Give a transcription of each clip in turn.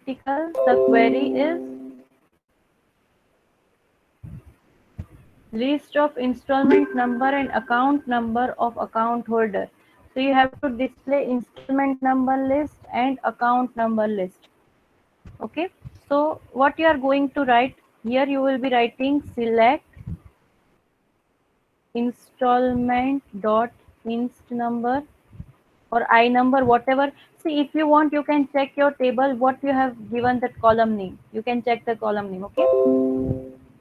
article. The query is list of installment number and account number of account holder. So you have to display installment number list and account number list. Okay. So what you are going to write here, you will be writing select installment dot inst number or I number, whatever. See, if you want, you can check your table what you have given that column name. You can check the column name. Okay.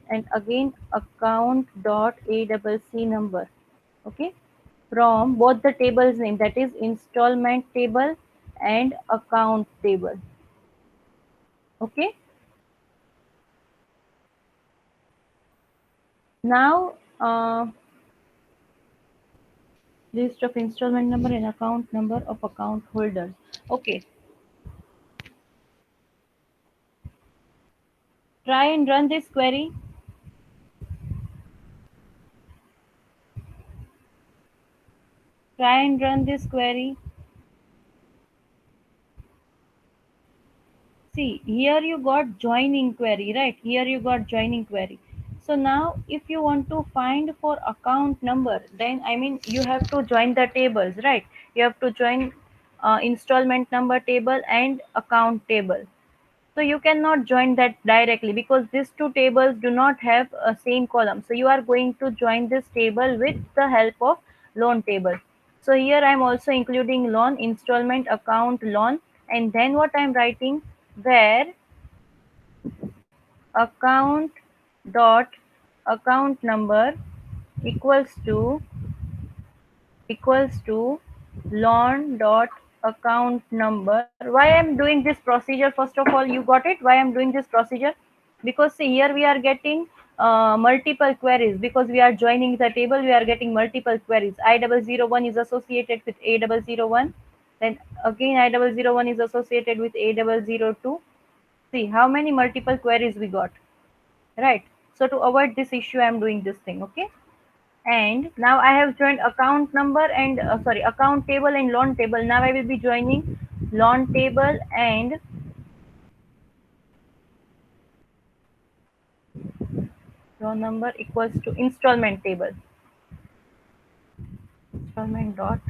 And again account dot ACC number. Okay, from both the tables name, that is installment table and account table. Okay, now list of installment number and account number of account holders. Okay, try and run this query. Try and run this query. See, here you got join inquiry, right? Here you got join inquiry. So now if you want to find for account number, then I mean you have to join the tables, right? You have to join installment number table and account table. So you cannot join that directly because these two tables do not have a same column. So you are going to join this table with the help of loan table. So here I am also including loan, installment, account, loan, and then what I am writing, where account dot account number equals to loan dot account number. Why I am doing this procedure? First of all, you got it why I am doing this procedure? Because see, here we are getting multiple queries. Because we are joining the table, we are getting multiple queries. I001 is associated with A001, then again I001 is associated with A002. See how many multiple queries we got, right? So to avoid this issue, I am doing this thing. Okay, and now I have joined account number and sorry, account table and loan table. Now I will be joining loan table and loan number equals to installment table, installment dot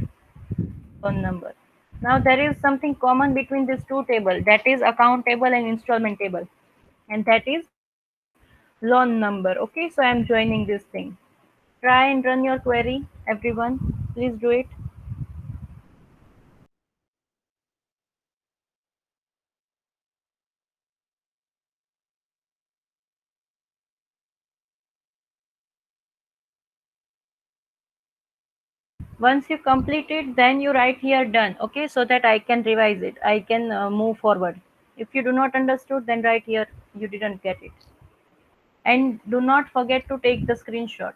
loan number. Now there is something common between these two tables, that is account table and installment table, and that is loan number. Okay, so I am joining this thing. Try and run your query, everyone. Please do it. Once you complete it, then you write here done. Okay, so that I can revise it, I can move forward. If you do not understood, then write here you didn't get it, and do not forget to take the screenshot.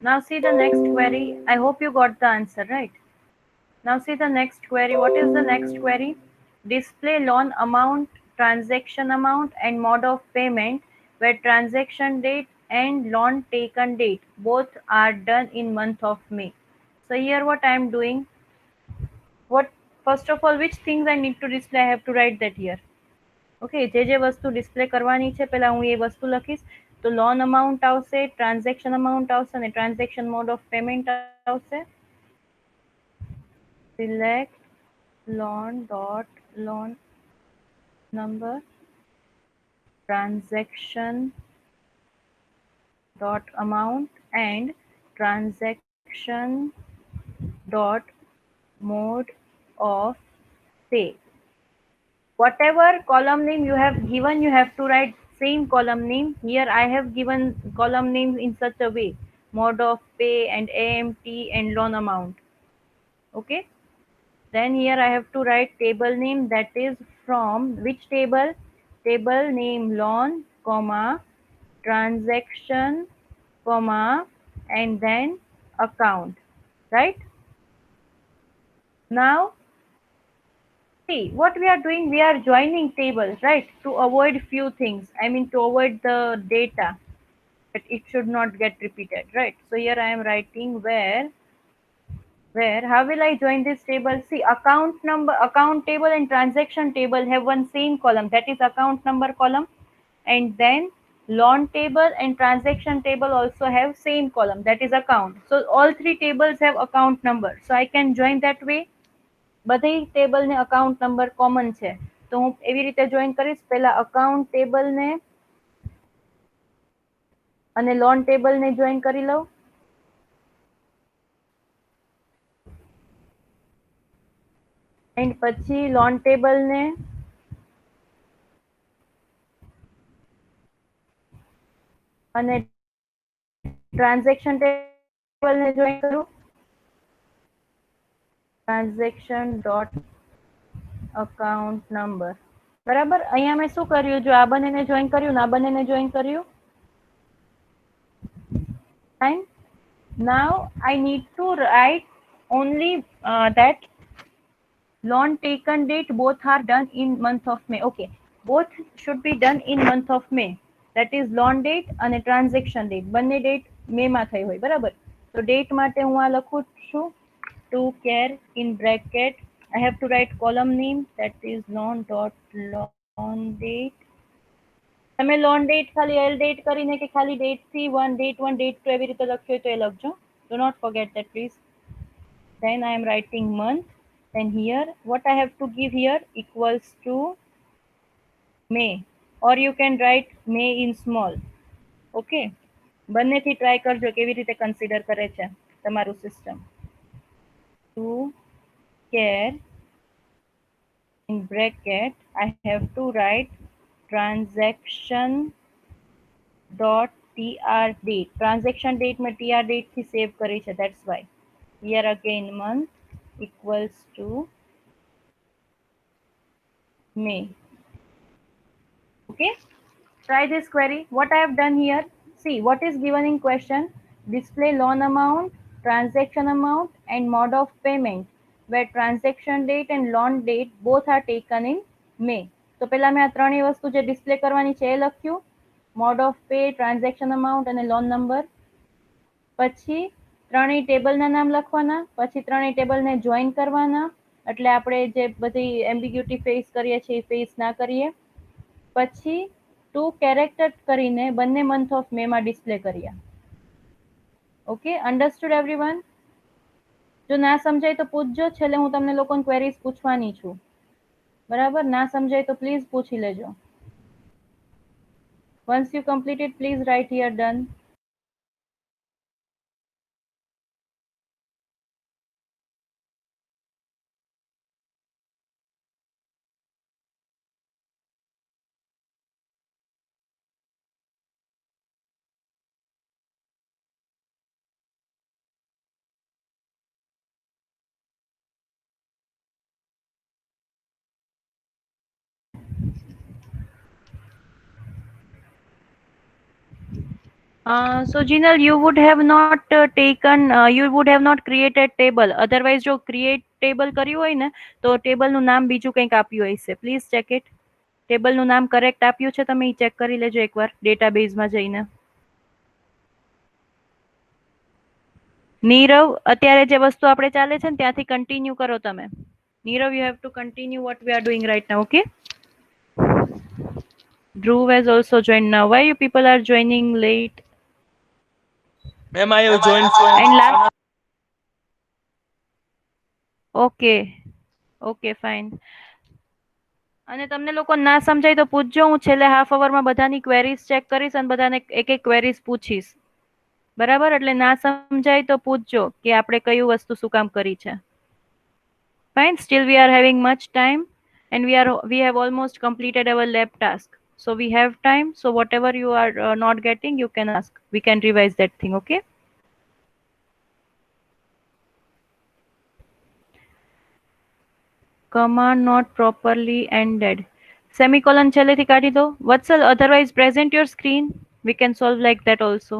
Now see the next query. I hope you got the answer, right? Now see the next query. What is the next query? Display loan amount, transaction amount, and mode of payment where transaction date and loan taken date both are done in month of May. So here what I am doing, what first of all, which things I need to display, I have to write that here. Okay, જે જે વસ્તુ display કરવાની છે પહેલા હું એ વસ્તુ લખીશ. તો લોન અમાઉન્ટ આવશે, ટ્રાન્ઝેક્શન અમાઉન્ટ આવશે અને ટ્રાન્ઝેક્શન મોડ ઓફ પેમેન્ટ આવશે. Select loan number, transaction dot amount and transaction dot mode of pay. Whatever column name you have given, you have to write same column name. Here I have given column names in such a way: mode of pay and AMT and loan amount. Okay. Then here I have to write table name, that is from which table? Table name loan, comma, transaction, comma, and then account. Right? Now, see what we are doing. We are joining tables, right? To avoid few things. I mean, to avoid the data, that it should not get repeated, right? So here I am writing where how will I join this table? See, account number, account table and transaction table have one same column, that is account number column, and then loan table and transaction table also have same column, that is account. So all three tables have account number, so I can join that way. બધી table ને account number common છે, તો હું એવી રીતે join કરીશ. પહેલા account table ને અને લોન ટેબલ ને જોઈન કરી લઉં. એન્ડ પછી લોન ટેબલ ને અને ટ્રાન્ઝેક્શન ટેબલ ને જોઈન કરું. Transaction dot account number. બરાબર. અહીંયા મેં શું કર્યું? જો આ બંનેને જોઈન કર્યું ને આ બંનેને જોઈન કર્યું. Fine. Now I need to write only that loan taken date both are done in month of May. Okay, both should be done in month of May. That is loan date and transaction date. બંને date મે માં થઈ હોય, બરાબર. તો date માટે હું આ લખું છું to care in bracket. I have to write column name, that is loan dot loan date. તમે લોન ડેટ ખાલી એલ ડેટ કરીને કે ખાલી ડેટ થી date 1 date 2 એવી રીતે લખ્યો તો એ લખજો. Do not forget that, please. Then I am writing month. Then here what I have to give here equals to May, or you can write May in small. Okay, બંનેથી try કરજો કેવી રીતે consider કરે છે તમારું system. To care in bracket I have to write transaction dot tr date. Transaction date में tr date થી સેવ કરી છે, that's why. Here again month equals to May. Okay, try this query. What I have done here, see what is given in question: display loan amount, transaction amount and mode of payment, where transaction date and loan date both are taken in May. તો પહેલા મેં આ ત્રણેય વસ્તુ જે display કરવાની છે એ લખ્યું: mode of pay, transaction amount અને લોન નંબર. પછી ત્રણેય ટેબલના નામ લખવાના, પછી ત્રણેય ટેબલને જોઈન કરવાના, એટલે આપણે જે બધી એમ્બિગ્યુટી ફેસ કરીએ છીએ એ ફેસ ના કરીએ. પછી ટુ કેરેક્ટર કરીને બંને મંથ ઓફ મે માં ડિસ્પ્લે કર્યા. Okay, understood everyone? જો ના સમજાય તો પૂછજો, છેલ્લે હું તમને લોકોને ક્વેરીઝ પૂછવાની છું, બરાબર? ના સમજાય તો પ્લીઝ પૂછી લેજો. Once you complete it, please write here done. So Jinal, you would have not you would have not created table. Otherwise, જો create table કર્યું હોય ને તો table નું નામ બીજું કંઈક આપ્યું હશે. Please check it. Table નું નામ correct આપ્યું છે, તમે ઈ check કરી લેજો એકવાર database માં જઈને. નીરવ, અત્યારે જે વસ્તુ આપણે ચાલે છે ને ત્યાંથી continue કરો તમે. Nirav, you have to continue what we are doing right now, okay? Dhruv has also joined now. Why you people are joining late? Ma'am, I have joined from And last, another. okay, okay, fine. અને તમને લોકો ના સમજાય તો પૂછજો, હું છેલ્લે half અવરમાં બધાની ક્વેરીઝ ચેક કરીશ અને બધાને એક એક ક્વેરીઝ પૂછીશ. બરાબર, એટલે ના સમજાય તો પૂછજો કે આપણે કયું વસ્તુ શું કામ કરી છે. Fine, still we are having much time and we have almost completed our lab task. So we have time. So whatever you are not getting, you can ask. We can revise that thing, okay? Command not properly ended. Semicolon છેલ્લેથી કાઢી દો. Vatsal, otherwise present your screen. We can solve like that also.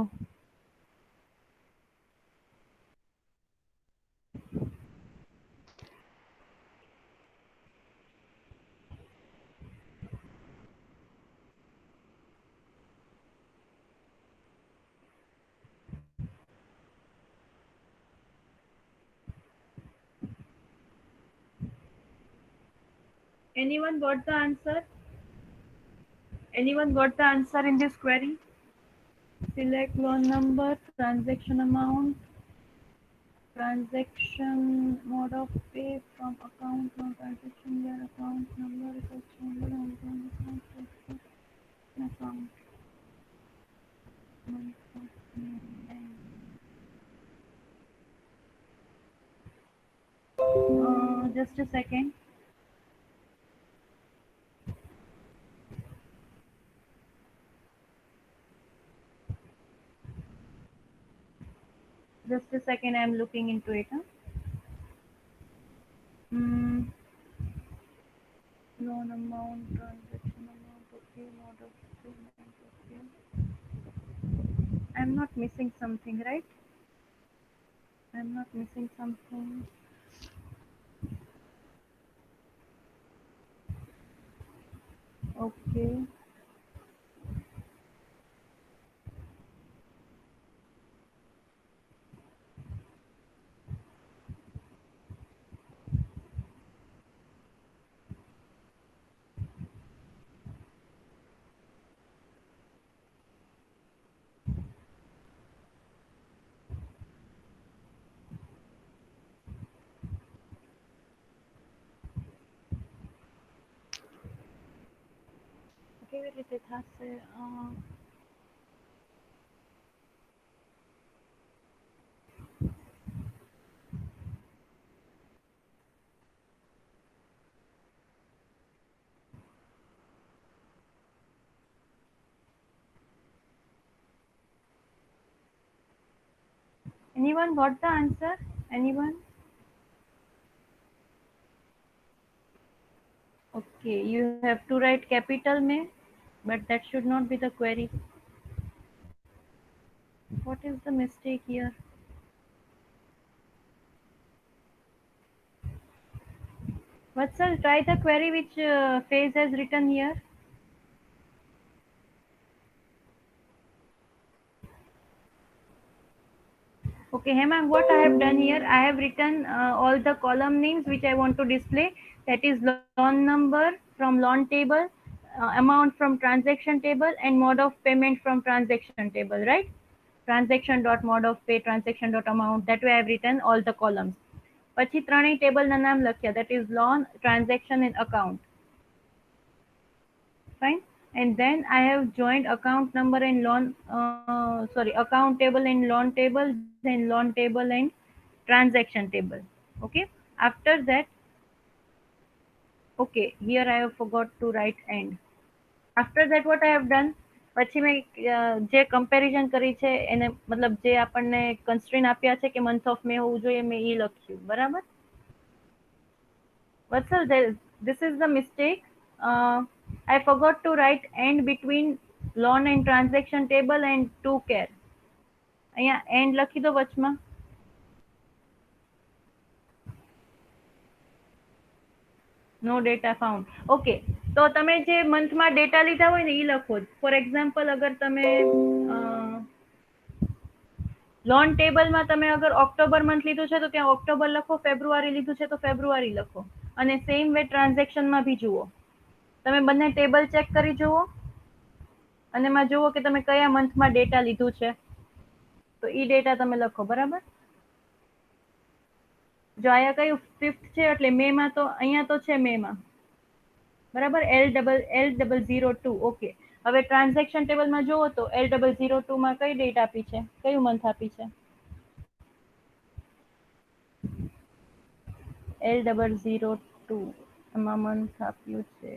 Anyone got the answer? Anyone got the answer in this query? Select loan number, transaction amount, transaction mode of pay from account, from transaction year, account number, account, month of payment. Just a second. Just a second. I'm looking into it. Huh? Mm, loan amount, transaction amount, okay, mode of payment, okay. I'm not missing something, right? I'm not missing something. Okay. કેવી રીતે થશે? Anyone got the answer? Anyone? Okay, you have to write capital में, but that should not be the query. What is the mistake here? Vatsal, try the query which Phase has written here. Okay, Hemang, what I have done here, I have written all the column names which I want to display. That is loan number from loan table, amount from transaction table, and mode of payment from transaction table, right? Transaction dot mode of pay, transaction dot amount. That way I have written all the columns. પછી ત્રણેય ટેબલના નામ લખ્યા, that is loan, transaction and account. Fine. And then I have joined account number and loan, sorry, account table and loan table, then loan table and transaction table. Okay. After that, okay, here I have forgot to write end. After that, what I have done, પછી મેં જે comparison કરી છે એને મતલબ જે આપણને constrain આપ્યા છે કે મંથ ઓફ મે હોવું જોઈએ મેં એ લખ્યું, બરાબર. Vatsal, this is the mistake. I forgot to write end between loan and transaction table and to care. અહીંયા end લખી દો વચમાં. નો ડેટા ફાઉન્ડ. ઓકે, તો તમે જે મંથમાં ડેટા લીધા હોય ને એ લખો. ફોર એક્ઝામ્પલ, અગર તમે લોન ટેબલમાં તમે અગર ઓક્ટોબર મંથ લીધું છે તો ત્યાં ઓક્ટોબર લખો, ફેબ્રુઆરી લીધું છે તો ફેબ્રુઆરી લખો. અને સેમ વે ટ્રાન્ઝેક્શનમાં બી જુઓ. તમે બંને ટેબલ ચેક કરી જુઓ. અને એમાં જુઓ કે તમે કયા મંથમાં ડેટા લીધું છે, તો ઈ ડેટા તમે લખો. બરાબર. જો અહીંયા કયું 5th છે એટલે મે માં, તો અહીંયા તો છે મે માં. બરાબર. L0002. ઓકે. હવે ટ્રાન્ઝેક્શન ટેબલમાં જુઓ તો L002 માં કઈ ડેટ આપી છે, કયું મંથ આપી છે? L002 એમાં મંથ આપ્યું છે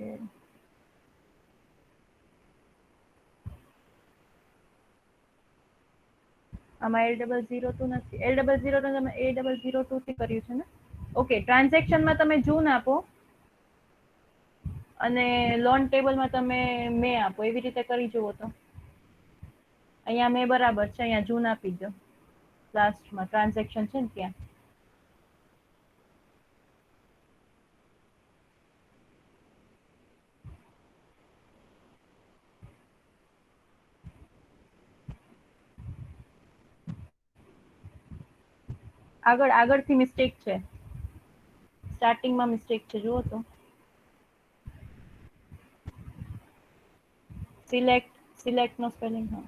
આમાં L002 નથી. L002 તમે A002 થી કર્યું છે ને? ઓકે. ટ્રાન્ઝેક્શનમાં તમે જૂન આપો અને લોન ટેબલમાં તમે મે આપો. એવી રીતે કરી જુઓ તો અહીંયા મે બરાબર છે, અહીંયા જૂન આપી દો લાસ્ટમાં. ટ્રાન્ઝેક્શન છે ને ત્યાં. આગળથી મિસ્ટેક છે, સ્ટાર્ટિંગમાં મિસ્ટેક છે, જુઓ તો. સિલેક્ટ નો સ્પેલિંગ. હા,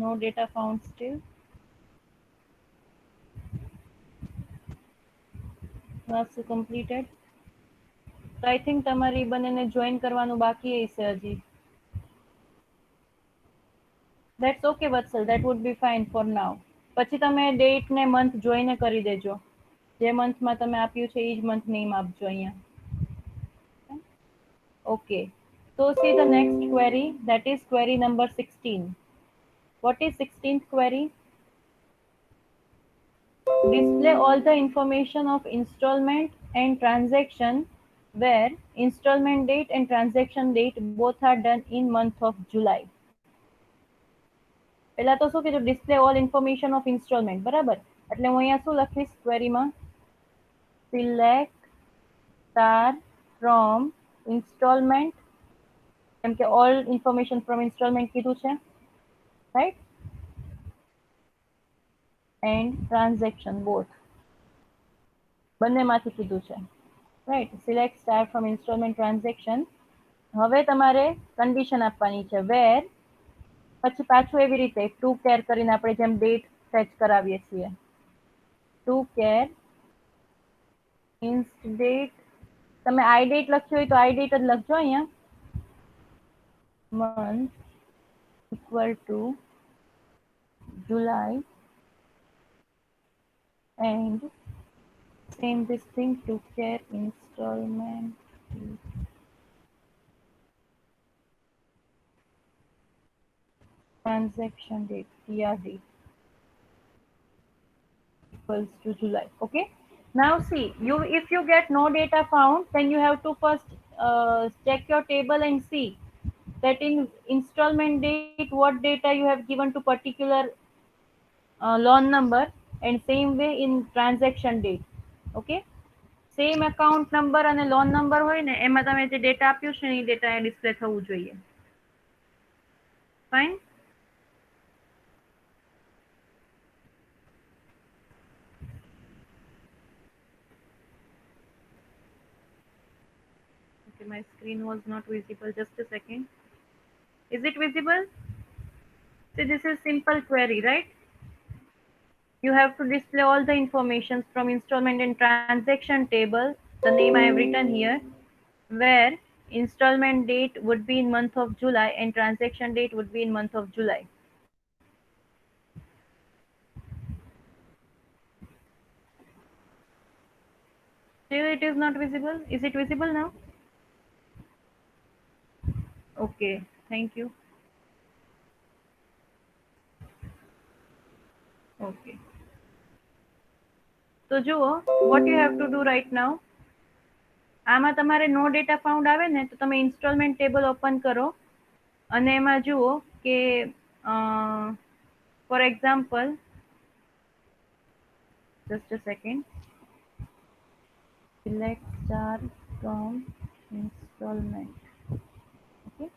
no data found still. Task completed. તો આઈ થિંક તમારી બંનેને જોઈન કરવાનું બાકી હશે હજી. That's okay, Vatsal. That would be fine for now. પછી તમે ડેટ ને મંથ જોઈને કરી દેજો. જે મંથમાં તમે આપ્યું છે એ જ મંથ નેમ આપજો અહીંયા. Okay. So see the next query, that is query number 16. What is 16th query? Display all the information of installment and transaction where installment date and transaction date both are done in month of July. પહેલા તો શું કીધું? Display all information of installment. બરાબર. એટલે હું અહીંયા શું લખીશ ક્વેરીમાં? સિલેક્ટ સ્ટાર ફ્રોમ ઇન્સ્ટોલમેન્ટ, કેમ કે ઓલ ઇન્ફોર્મેશન ફ્રોમ ઇન્સ્ટોલમેન્ટ કીધું છે, રાઈટ, એન્ડ ટ્રાન્ઝેક્શન બોથ, બંનેમાંથી કીધું છે, right. Select star from installment transaction. હવે તમારે કન્ડિશન આપવાની છે વેર, પછી પાછું એવી રીતે ટુ કેર કરીને આપણે જેમ ડેટ સેટ કરાવીએ છીએ. To char inst date. તમે આઈ ડેટ લખ્યું હોય તો આઈ ડેટ જ લખજો અહીંયા. month equal to July and same this thing to care installment transaction date TRD equals to July. Okay. Now see, if you get no data found, then you have to first check your table and see that in installment date what data you have given to particular loan number, and same way in transaction date. Okay. Same account number અને loan number હોય ને એમાં તમે જે data આપ્યું છે ને એ data display થવું જોઈએ. Fine. Okay, my screen was not visible. Just a second. Is it visible? See, this is simple query, right? You have to display all the information from installment and transaction table, the name I have written here, where installment date would be in month of July and transaction date would be in month of July. Still it is not visible. Is it visible now? Okay, thank you. Okay. તો જુઓ, what you have to do right now. આમાં તમારે નો data found આવે ને તો તમે installment table open કરો અને એમાં જુઓ કે for example, just a second, select star from installment. Okay.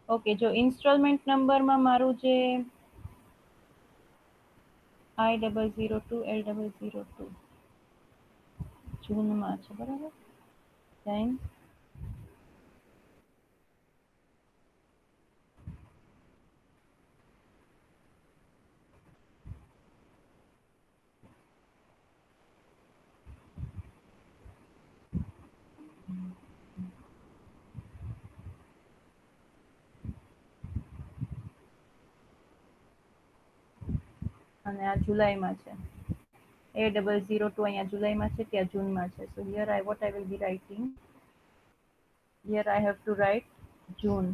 Okay, જો ઇન્સ્ટોલમેન્ટ નંબરમાં મારું જે I002 L002 જૂનમાં છે બરાબર. Then અને આ જુલાઈમાં છે. A002 અહીંયા જુલાઈમાં છે, ત્યાં જૂનમાં છે. So here what I will be writing. Here I have to write June.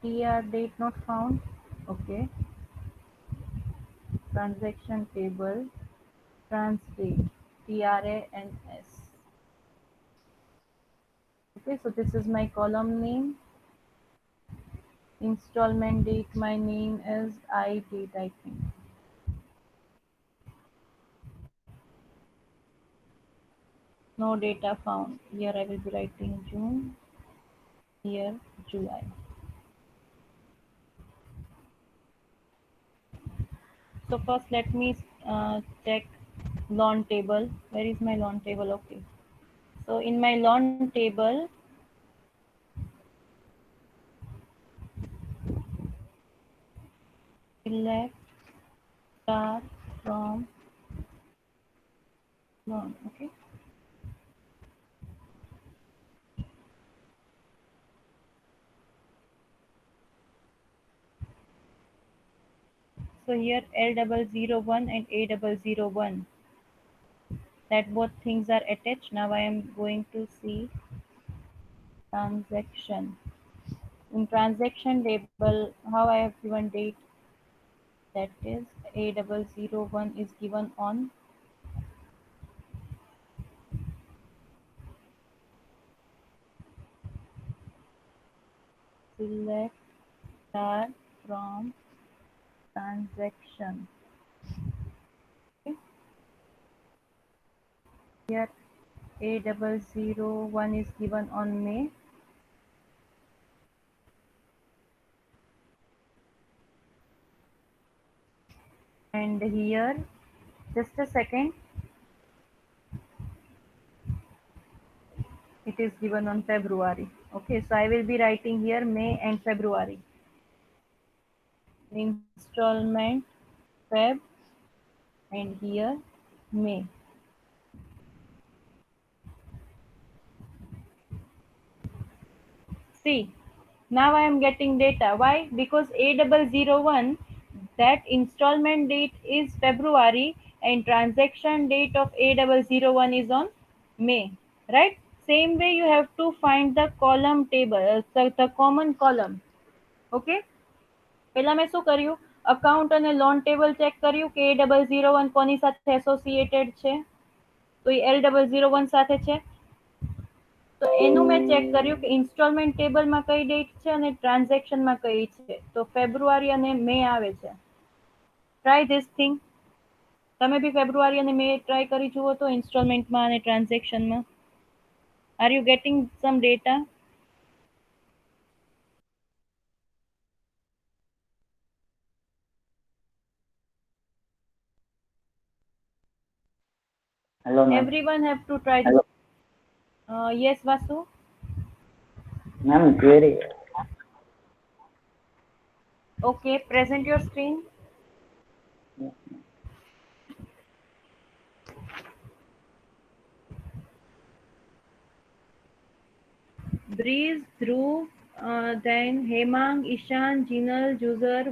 TR date not found. Okay. Transaction table. Trans date. TRANS. Okay, so this is my column name. Installment date, my name is I date, I think. No data found. Here I will be writing June. Here July. So first let me check loan table. Where is my loan table? Okay. So in my loan table, select start from loan. Okay. So here L001 and A001, that both things are attached. Now I am going to see transaction. In transaction table, how I have given date, that is A001 is given on select start from transaction. Okay. Here A001 is given on May. And here, just a second, it is given on February. Okay, so I will be writing here May and February. Installment Feb and here May. See, now I am getting data. Why? Because A001, that installment date is February and transaction date of A001 is on May. Right? Same way you have to find the column table, the common column. Okay? પહેલા મેં શું કર્યું, account અને loan table check કર્યું કે A001 કોની સાથે associated છે, તો એ L001 સાથે છે. તો એનું મેં ચેક કર્યું કે ઇન્સ્ટોલમેન્ટ ટેબલમાં કઈ ડેટ છે અને ટ્રાન્ઝેક્શનમાં કઈ છે, તો ફેબ્રુઆરી અને મે આવે છે. Try this thing. તમે બી ફેબ્રુઆરી અને મે ટ્રાય કરી જુઓ તો ઇન્સ્ટોલમેન્ટમાં અને ટ્રાન્ઝેક્શનમાં. Are you getting some data? Hello, ma'am. Everyone have to try this. Yes, Vasu? Ma'am, query. Okay, present your screen. Breeze, Dhruv, then Hemang, Ishan, Jinal, Juzar,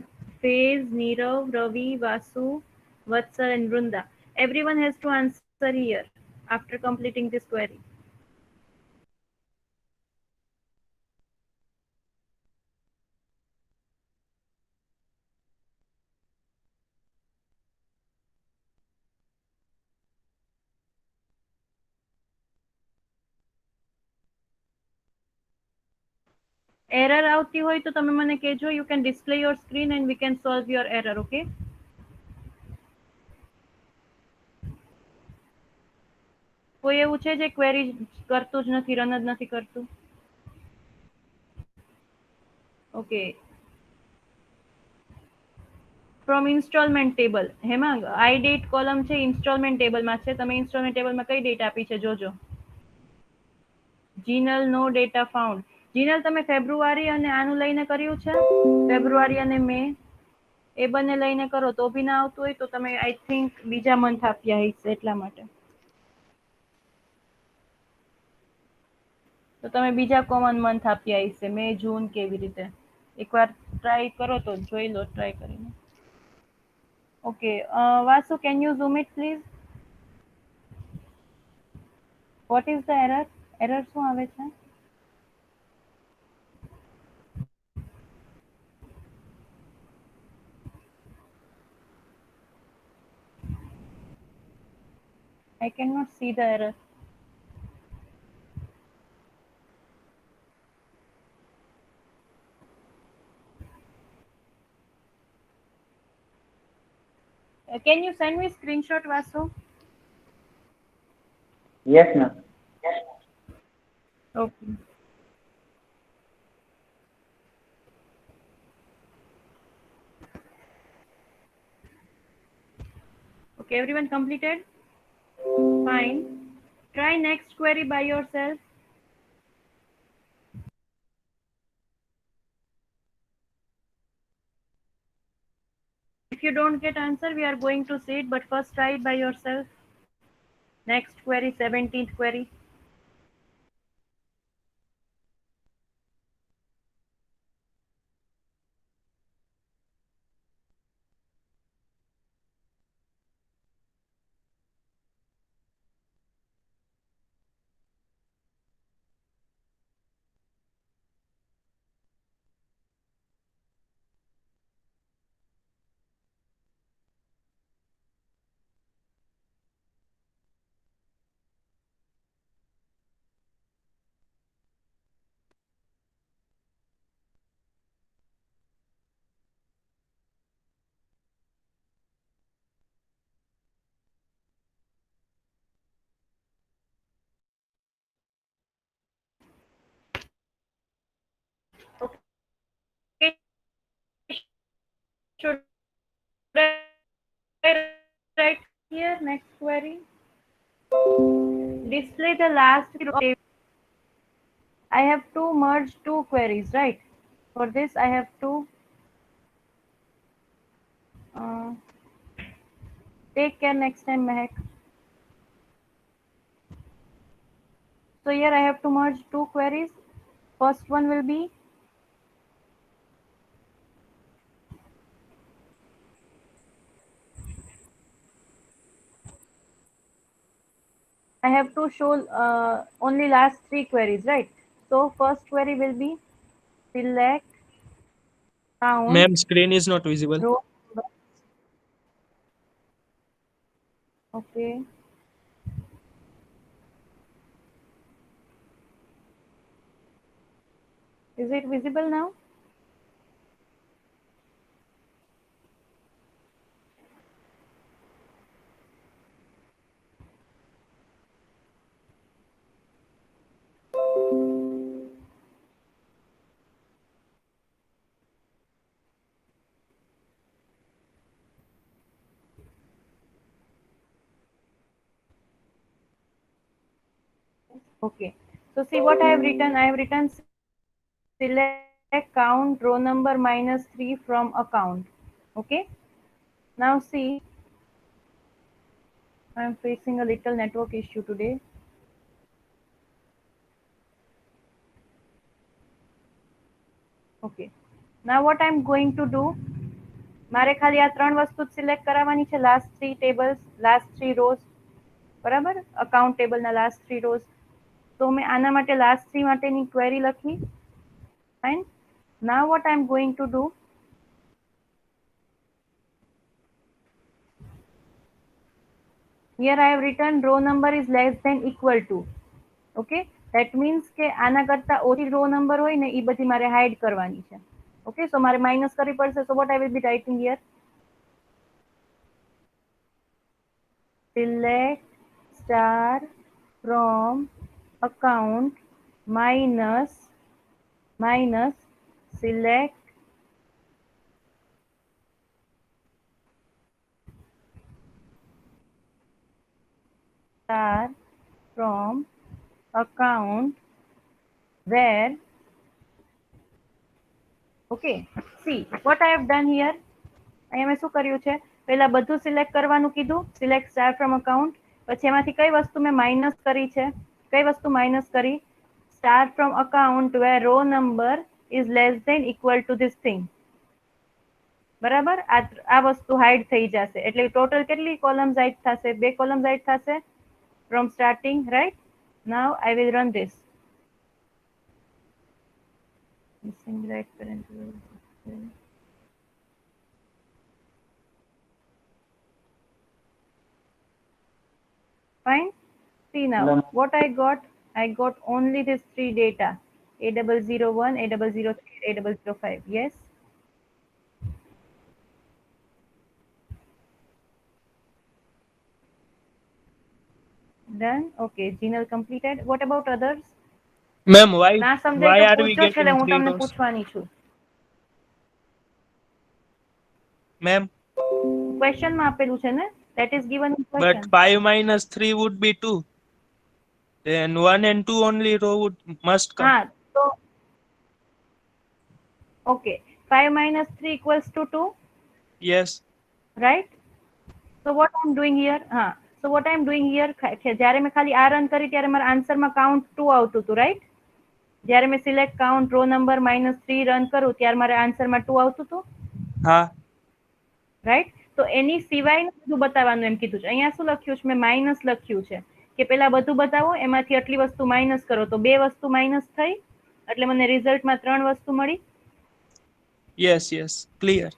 Faiz, Nirav, Ravi, Vasu, Vatsal, and Vrunda. Everyone has to answer here after completing this query. Error આવતી હોય તો તમે મને કહેજો. You can display your screen and we can solve your error, okay? કોઈ એવું છે જે query કરતું જ નથી, રન જ નથી કરતું? Okay, from installment table. હેમાં આઈ ડેટ કોલમ છે ઇન્સ્ટોલમેન્ટ ટેબલમાં છે. તમે ઇન્સ્ટોલમેન્ટ ટેબલમાં કઈ ડેટ આપી છે જોજો. જીનલ નો ડેટા ફાઉન્ડ. જીનલ તમે ફેબ્રુઆરી અને આનું લઈને કર્યું છે, ફેબ્રુઆરી અને મે, એ બંને લઈને કરો તો બી ના આવતું હોય તો તમે આઈ થિંક બીજા મંથ આપ્યા હશે એટલા માટે. તો તમે બીજા કોમન મંથ આપ્યા હશે, મે જૂન કેવી રીતે. એકવાર ટ્રાય કરો તો જોઈ લો ટ્રાય કરીને. Okay, Vasu can you zoom it please. What is the error? Error શું આવે છે? I cannot see the error. Can you send me screenshot, Vasu? Yes, ma'am. Okay. Okay, everyone completed? Fine. Try next query by yourself. If you don't get answer, we are going to see it, but first try it by yourself. Next query, 17th query. Okay. Should I write here next query? Display the last row. I have to merge two queries, right? For this, I have to uh, take care next time, Mehak. So here I have to merge two queries. First one will be I have to show only last three queries, right? So first query will be select count Ma'am, screen is not visible. row number. Okay. Is it visible now? Okay. So see what I have written. I have written select count row number minus 3 from account. Okay. Now see, I am facing a little network issue today. Okay. Now what I am going to do, મારે ખાલી આ ત્રણ વસ્તુ select કરાવવાની છે, last three tables, last three rose, બરાબર, account ટેબલના last three rose. તો મેં આના માટે લાસ્ટ થ્રી માટેની ક્વેરી લખી. Fine. Now what I am going to do, here I have written row number is less than equal to. Okay, that means કે આના કરતા ઓછી રો નંબર હોય ને એ બધી મારે હાઇડ કરવાની છે. ઓકે, સો મારે માઇનસ કરવી પડશે. So what I will be writing here, select star from account minus select star from account where, okay, see what I have done here. અહીંયા મેં શું કર્યું છે, પહેલા બધું સિલેક્ટ કરવાનું કીધું, સિલેક્ટ સ્ટાર ફ્રોમ અકાઉન્ટ, પછી એમાંથી કઈ વસ્તુ મેં માઇનસ કરી છે, કઈ વસ્તુ માઇનસ કરી, star from account where row number is less than equal to this thing. બરાબર, આ વસ્તુ હાઇડ થઈ જશે, એટલે ટોટલ કેટલી કોલમ્સ હાઇડ થશે, 2 કોલમ્સ હાઇડ થશે from starting, right. Now I will run this. Missing right parental. Fine. See now Hello. what I got. I got only these 3 data: A001, A003, A005. Yes. Done. Okay. Genal completed. What about others? Ma'am, ના why સમજાય તો are we પૂછજો, છેલ્લે getting હું 3 તમને rows? પૂછવાની છું. Ma'am, question માં આપેલું છે ને, that is given in but question. 5 minus 3 would be 2. Then 1 and 2 only row must come. હા તો okay, 5 minus 3 equals to 2, Yes. right? So what I'm doing here, હા, so what I'm doing here, જ્યારે મેં ખાલી આ run કરી ત્યારે મારા આન્સરમાં કાઉન્ટ 2 આવતું હતું, રાઈટ. જ્યારે મેં select count row number -3 run કરું ત્યારે મારા આન્સરમાં 2 આવતું હતું, હા. રાઈટ. તો એની સિવાયનું બધું બતાવવાનું એમ કીધું છે. અહીંયા શું લખ્યું છે, મેં માઇનસ લખ્યું છે કે પેલા બધું બતાવો, એમાંથી આટલી વસ્તુ માઇનસ કરો, તો 2 વસ્તુ માઇનસ થઈ, એટલે મને રિઝલ્ટમાં 3 વસ્તુ મળી. Yes, yes. Clear.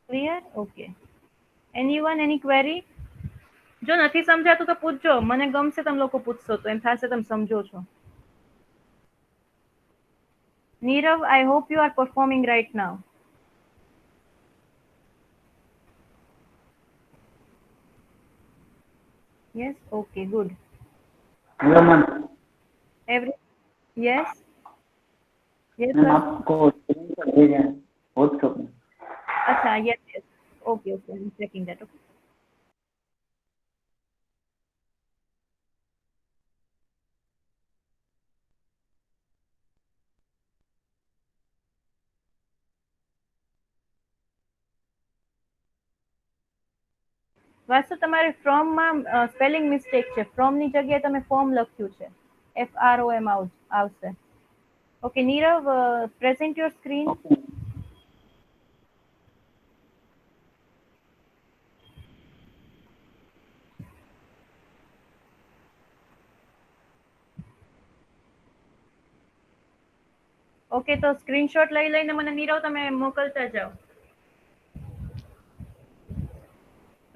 Clear? Okay. Anyone any query? જો નથી સમજાતું તો પૂછજો, મને ગમશે તમે લોકો પૂછશો તો, એમ થશે તમે સમજો છો. Nirav, I hope you are performing right now. Yes, okay, good. Hello ma'am. Every yes, yes ma'am sir. आपको स्क्रीनशॉट भेजा है व्हाट्सएप में. अच्छा, yes, yes. Okay, okay, I'm checking that. Okay. વાસુ, તમારે ફ્રોમ માં સ્પેલિંગ મિસ્ટેક છે, ફ્રોમ ની જગ્યાએ તમે ફોર્મ લખ્યું છે, FROM આવશે. Okay Nirav, present your screen. Okay. Okay, તો સ્ક્રીનશોટ લઈ લઈને મને નીરવ તમે મોકલતા જાઓ.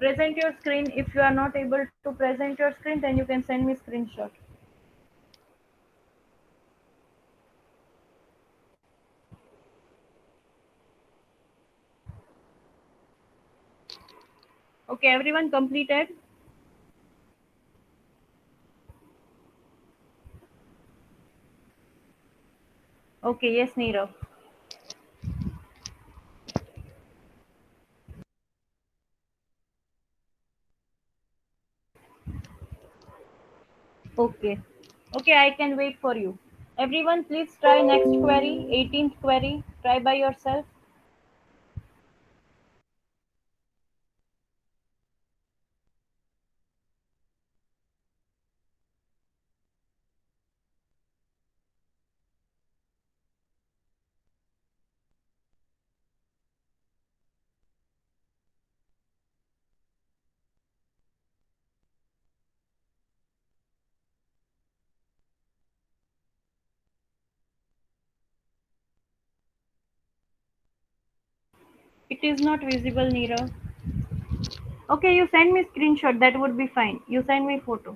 Present your screen. If you are not able to present your screen, then you can send me screenshot. Okay, everyone completed. Okay, yes, Neerav. Okay. Okay, I can wait for you. Everyone, please try next query, 18th query. Try by yourself. It is not visible, Neerav. Okay, you send me screenshot. That would be fine. You send me photo.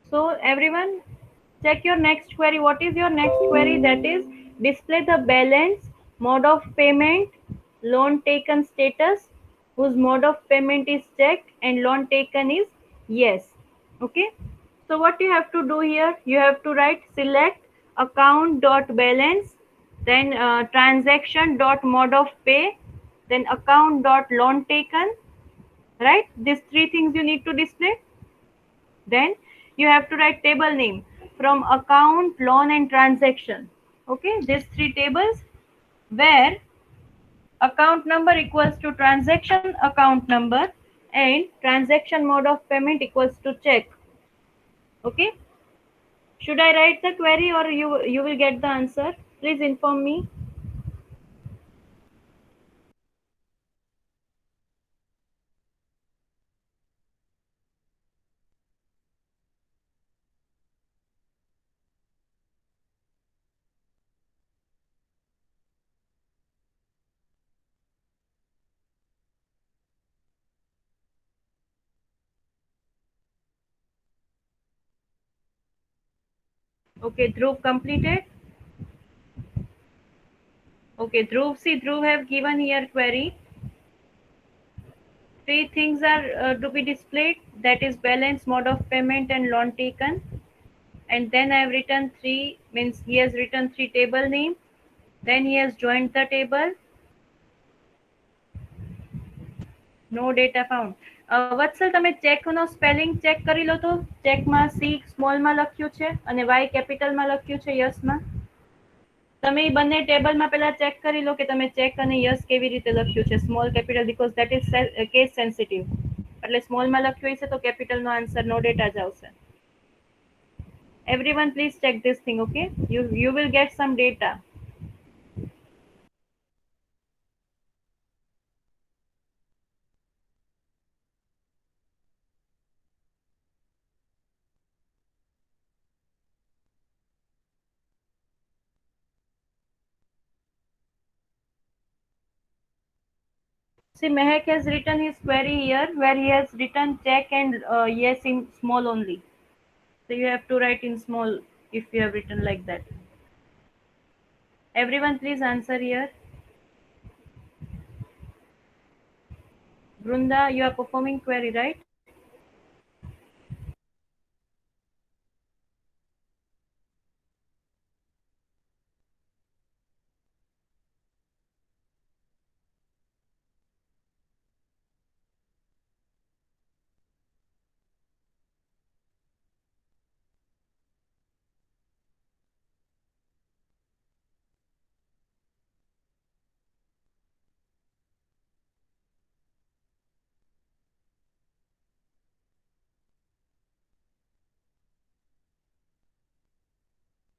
So everyone, check your next query. What is your next query? That is display the balance, mode of payment, loan taken status, whose mode of payment is check and loan taken is yes. Okay. So what you have to do here, you have to write select account dot balance, then transaction dot mode of pay, then account dot loan taken, right? These three things you need to display. Then you have to write table name from account, loan and transaction. Okay, these three tables where account number equals to transaction account number and transaction mode of payment equals to check. Okay, should I write the query or you will get the answer? Please inform me. Okay, Dhruv completed. Okay, Dhruv, see Dhruv have given here query. Three things are to be displayed, that is balance, mode of payment and loan taken. And then I have written three, means he has written three table name. Then he has joined the table. No data found. વત્સલ તમે ચેકનો spelling check કરી લો તો ચેકમાં C સ્મોલમાં લખ્યું છે અને Y કેપિટલમાં લખ્યું છે યસમાં. તમે એ બંને ટેબલમાં પહેલા ચેક કરી લો કે તમે ચેક અને યસ કેવી રીતે લખ્યું છે small capital, because that is case sensitive. એટલે સ્મોલમાં લખ્યું હશે તો કેપિટલનો આન્સર નો ડેટા જ આવશે. Everyone please check this thing, okay? You will get some data. See, Mehak has written his query here where he has written check and yes in small only. So you have to write in small if you have written like that. Everyone please answer here. Brunda, you are performing query, right?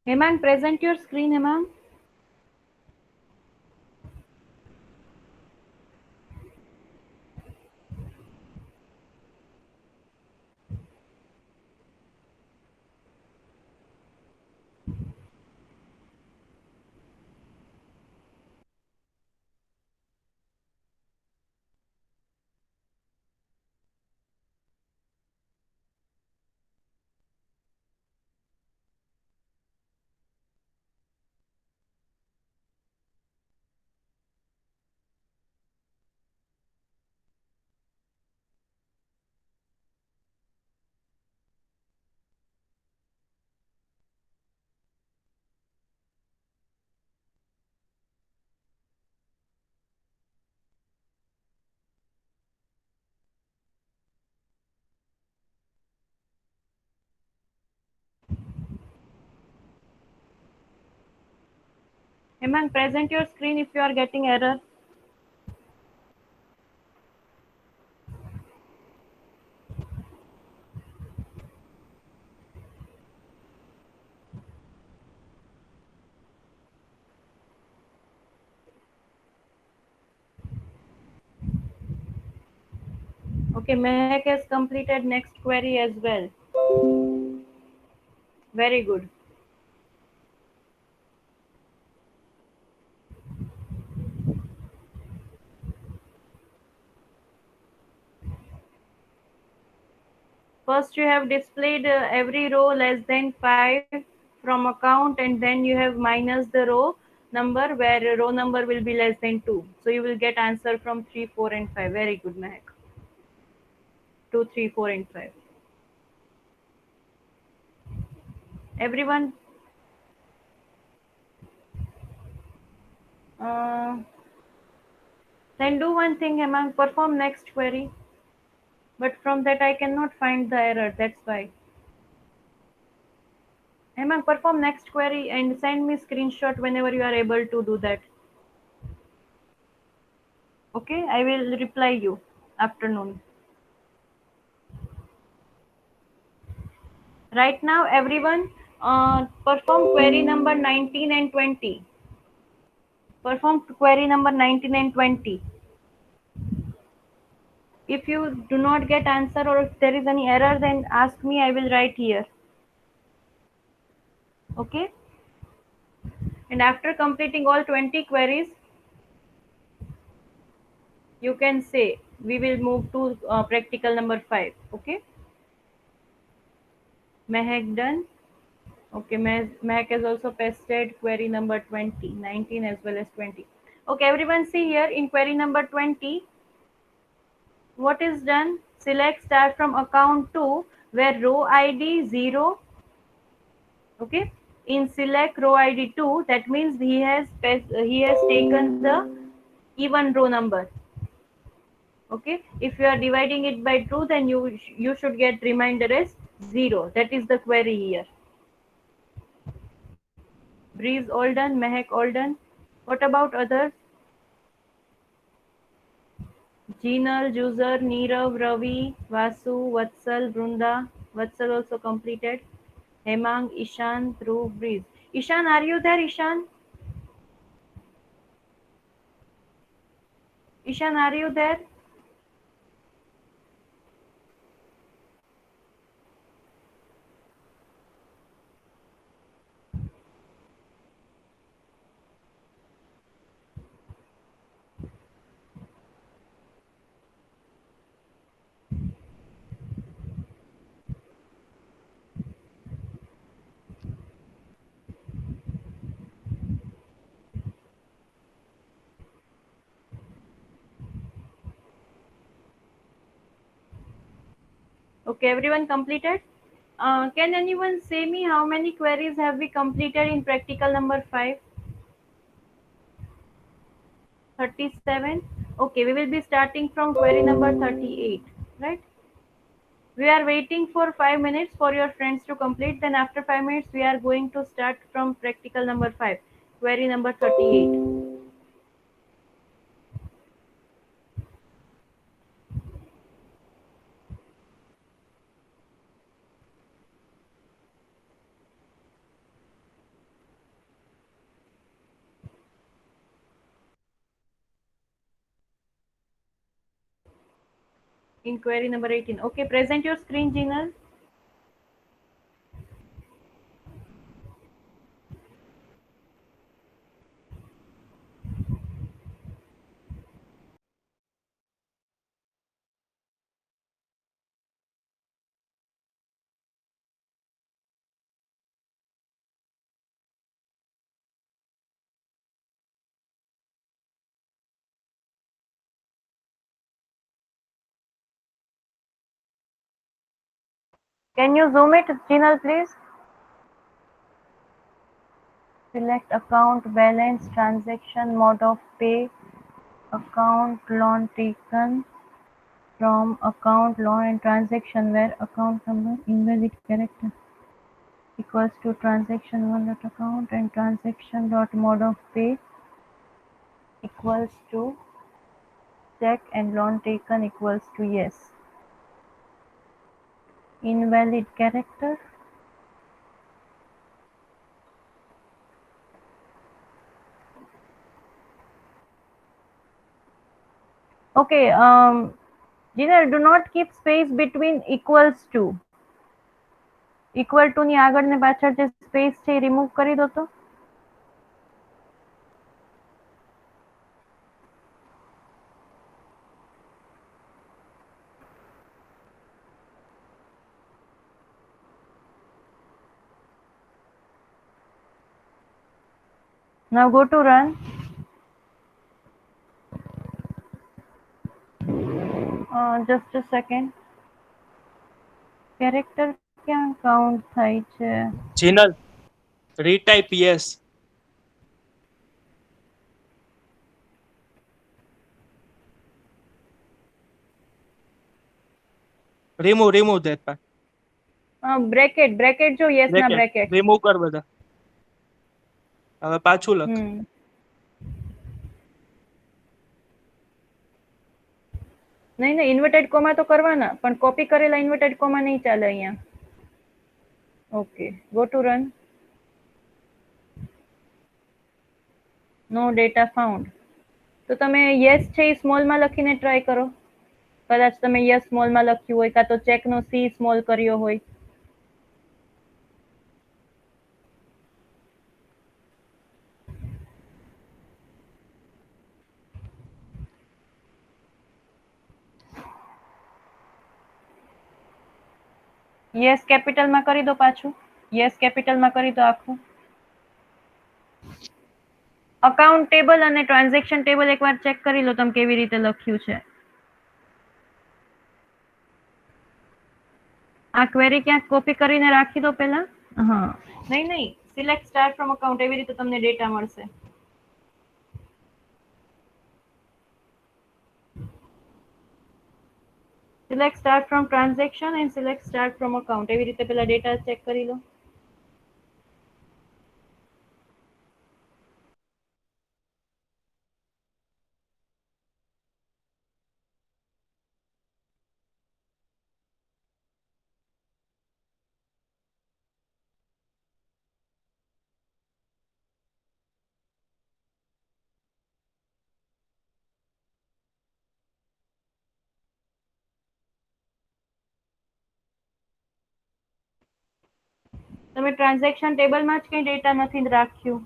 Hemang, present your screen, Hemang. Hemang, present your screen if you are getting error. Okay, Mehak has completed next query as well. Very good. First you have displayed every row less than 5 from account, and then you have minus the row number where row number will be less than 2. So you will get answer from 3, 4 and 5. Very good, Mehak. 2, 3, 4 and 5. Everyone, uh, then do one thing, Hemang, perform next query. But from that I cannot find the error, that's why. Hemang, perform next query and send me screenshot whenever you are able to do that. Okay, I will reply you afternoon. Right now, everyone, perform query number 19 and 20. Perform query number 19 and 20. If you do not get answer or if there is any error, then ask me, I will write here. Okay? And after completing all 20 queries, you can say we will move to practical number 5. Okay? Mehak done. Okay, Mehak has also pasted query number 20, 19 as well as 20. Okay, everyone see here in query number 20, what is done? Select start from account 2 where row ID 0. Okay, in select row ID 2, that means he has taken the even row number. Okay, if you are dividing it by 2, then you should get remainder as 0. That is the query here. Breeze all done, Mehak all done. What about others? Jinal, Juzer, Neerav, Ravi, Vasu, Vatsal, Brunda. Vatsal also completed. Hemang, Ishan, Dhruv, Breeze. Ishan, are you there, Ishan? Ishan, are you there? Okay, everyone completed? Can anyone say me how many queries have we completed in practical number 5? 37? Okay, we will be starting from query number 38, right? We are waiting for 5 minutes for your friends to complete. Then after 5 minutes, we are going to start from practical number 5, query number 38. In query number 18. Okay, present your screen, Jinal. Can you zoom it, Jinal, please? Select account balance, transaction, mode of pay, account loan taken from account loan and transaction where account number invalid character equals to transaction one dot account and transaction dot mode of pay equals to check and loan taken equals to yes. Invalid character. Okay, Jinal, do not keep space between equals to. Equal to ની આગળ ને પાછળ જે space છે એ remove કરી દો તો. Now go to run. Just a second. Character ક્યાં count થાય છે? Jinal, retype yes. Remove that part. Bracket જો yes ના બ્રેકેટ. remove કર બધા. હવે પાછું લખ. નહીં ઇન્વર્ટેડ કોમા તો કરવાના, પણ કોપી કરેલા ઇન્વર્ટેડ કોમા નહીં ચાલે અહીંયા. Okay, go to run. No data found. તો તમે યસ છે એ સ્મોલમાં લખીને ટ્રાય કરો. કદાચ તમે યસ સ્મોલમાં લખ્યું હોય, કાં તો ચેકનો સી સ્મોલ કર્યો હોય. યસ કેપિટલમાં કરી દો પાછું. યસ કેપિટલમાં કરી દો આખું. અકાઉન્ટ ટેબલ અને ટ્રાન્ઝેક્શન ટેબલ એકવાર ચેક કરી લો તમે કેવી રીતે લખ્યું છે. આ ક્વેરી ક્યાંક કોપી કરીને રાખી દો પહેલા. હા, નહીં સિલેક્ટ સ્ટાર્ટ ફ્રોમ અકાઉન્ટ, એવી રીતે તમને ડેટા મળશે. Select start from transaction and select start from account, એવી રીતે પહેલા ડેટા ચેક કરી લો. તમે ટ્રાન્ઝેક્શન ટેબલમાં જ કંઈ ડેટા નથી રાખ્યું.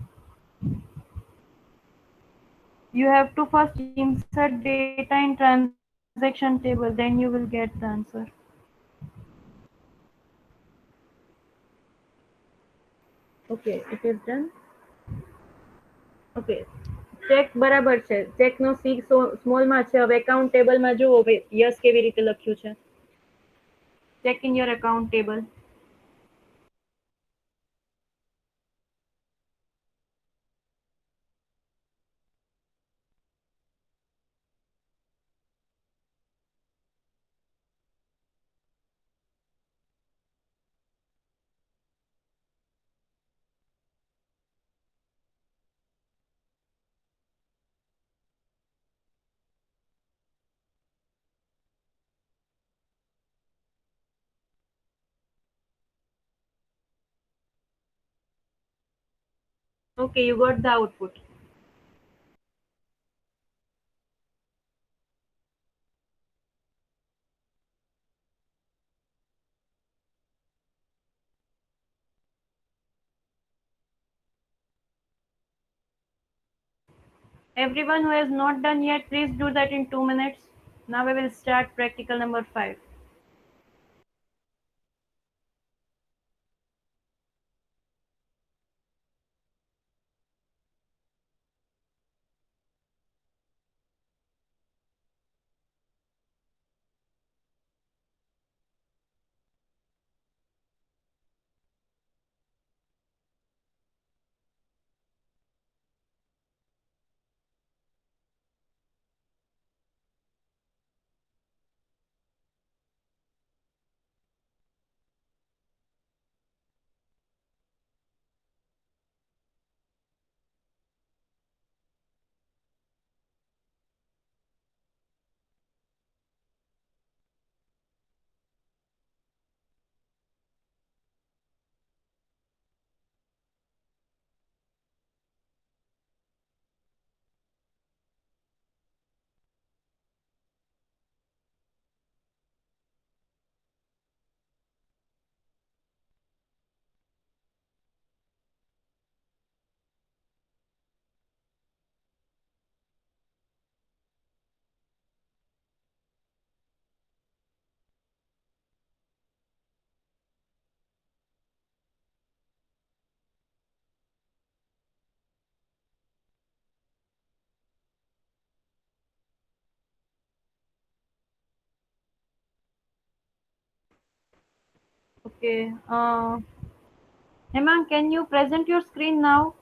You have to first insert data in transaction table, then you will get the answer. Okay, it is done. Okay, check બરાબર છે. ચેકનો સી સ્મોલમાં છે. હવે એકાઉન્ટ ટેબલમાં જુઓ યસ કેવી રીતે લખ્યું છે. Check in your account table. Okay, you got the output. Everyone who has not done yet, please do that in 2 minutes. Now we will start practical number 5. Okay. Hemang, can you present your screen now,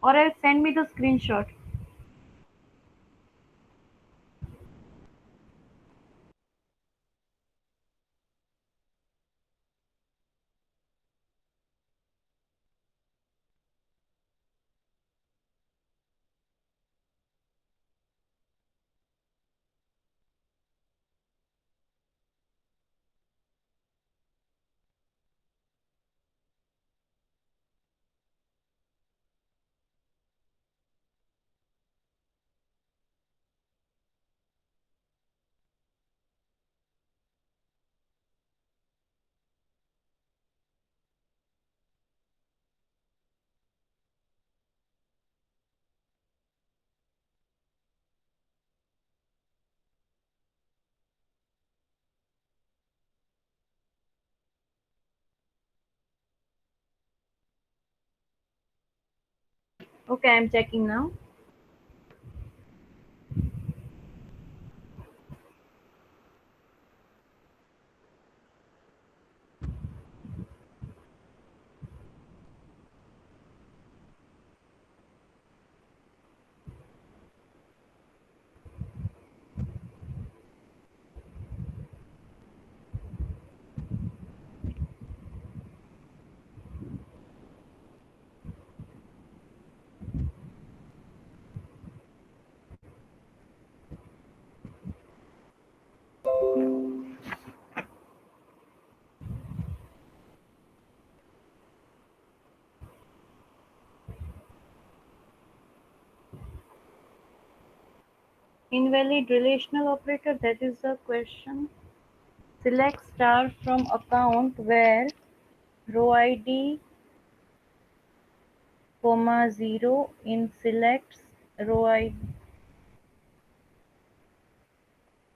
or else send me the screenshot? Okay, I'm checking now. Invalid relational operator, that is the question. Select star from account where row ID, comma 0 in selects row ID,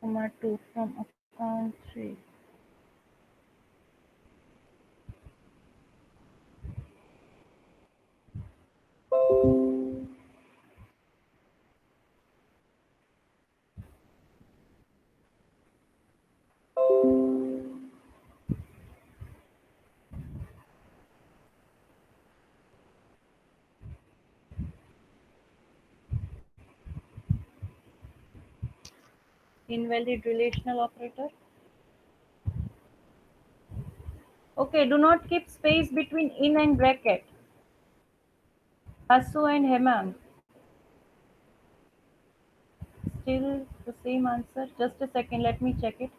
comma 2 from account 3. Invalid relational operator. Okay, do not keep space between in and bracket. Asu and Hemang. Still the same answer. Just a second, let me check it.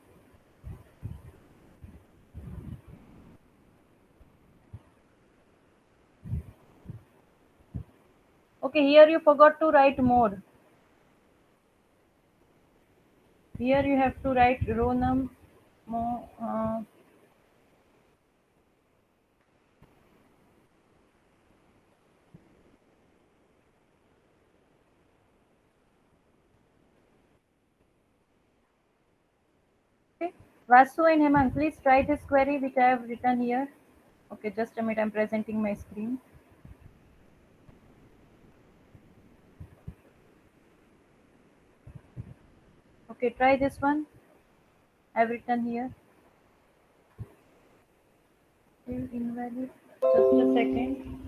Okay, here you forgot to write mode. Here you have to write row num. Okay, Vasu and Hemang, please try this query which I have written here. Okay, just a minute, I'm presenting my screen. Okay, try this one. I've written here. Still invalid. Just a second.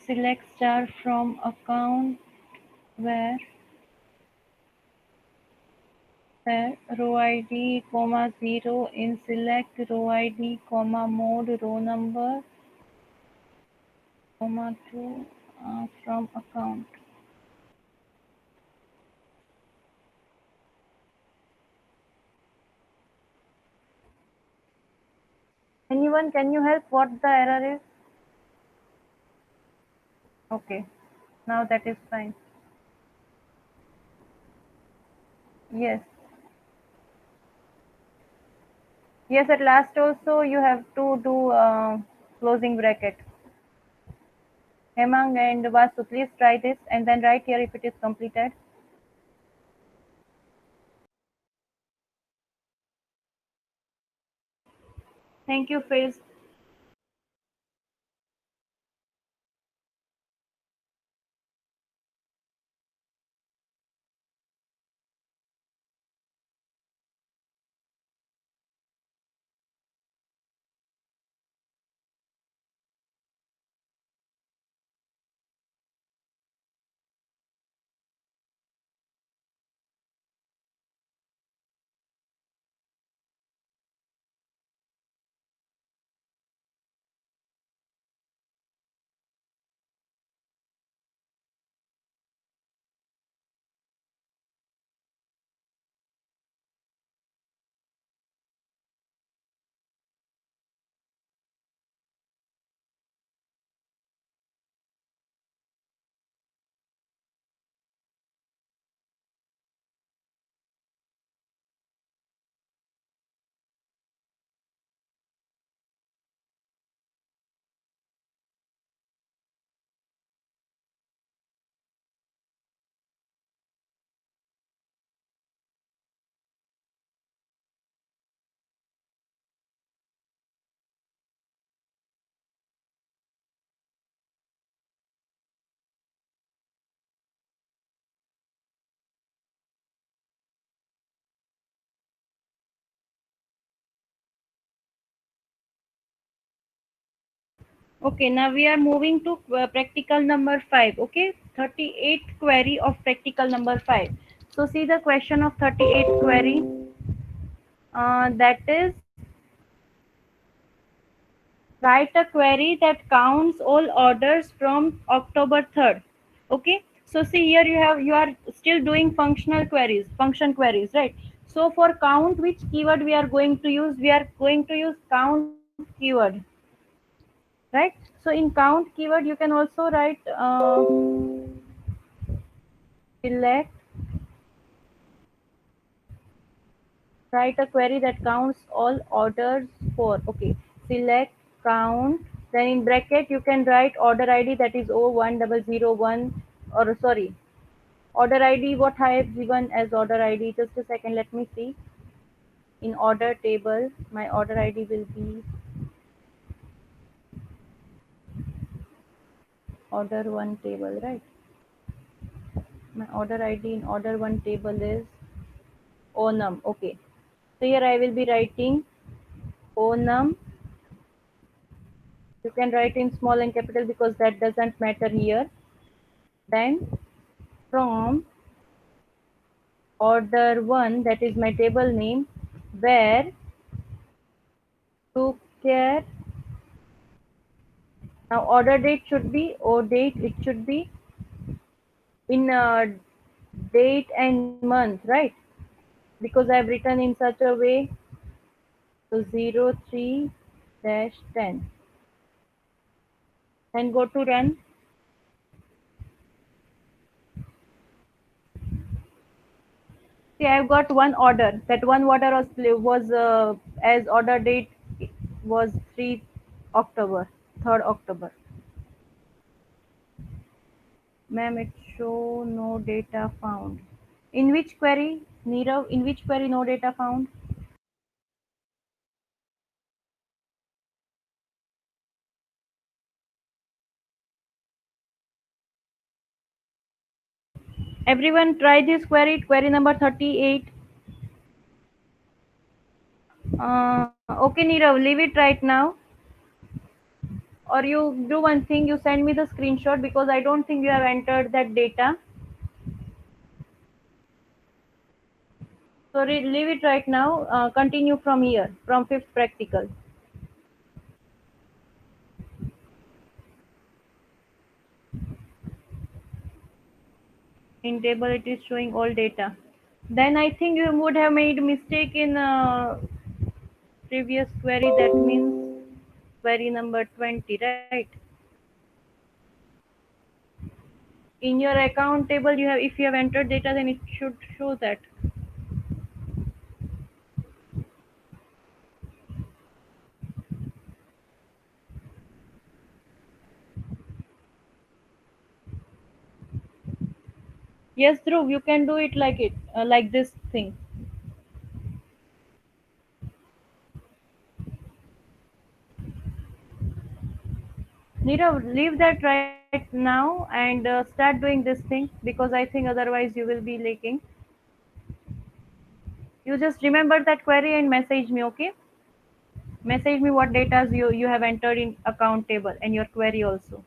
Select star from account where row ID, comma 0 in select row ID, comma mode, row number, comma 2 from account. Anyone, can you help what the error is? Okay, now that is fine. Yes. Yes, at last also you have to do closing bracket. Hemang and Vasu, please try this and then write here if it is completed. Thank you, Faiz. Okay, now we are moving to practical number 5. Okay, 38 query of practical number 5. So see the question of 38 query. That is, write a query that counts all orders from October 3rd. Okay, so see here you are still doing function queries, right? So for count, which keyword we are going to use? We are going to use count keyword, right? So in count keyword you can also write select, write a query that counts all orders for, okay, select count, then in bracket you can write order id, that is 01001, or sorry, order id, what I have given as order id, just a second, let me see. In order table my order id will be order one table, right? My order id in order one table is onum. Okay, so here I will be writing onum. You can write in small and capital because that doesn't matter here. Then from order 1, that is my table name, where took care. Now order date should be o date, it should be in date and month, right? Because I have written in such a way, so 03-10, and go to run. See, I've got one order. That one order was as order date was 3 October, 3rd October. Ma'am, it show no data found. In which query, Nirav? In which query no data found? Everyone try this query, query number 38. Okay, Nirav, leave it right now. Or you do one thing, you send me the screenshot because I don't think you have entered that data. So leave it right now. Continue from here, from fifth practical. In table it is showing all data. Then I think you would have made mistake in previous query, that means query number 20, right? In your account table you have, if you have entered data, then it should show that. Yes, Dhruv, you can do it like it, like this thing. Nirav, leave that right now and start doing this thing, because I think otherwise you will be lagging. You just remember that query and message me, okay? Message me what data you have entered in account table and your query also.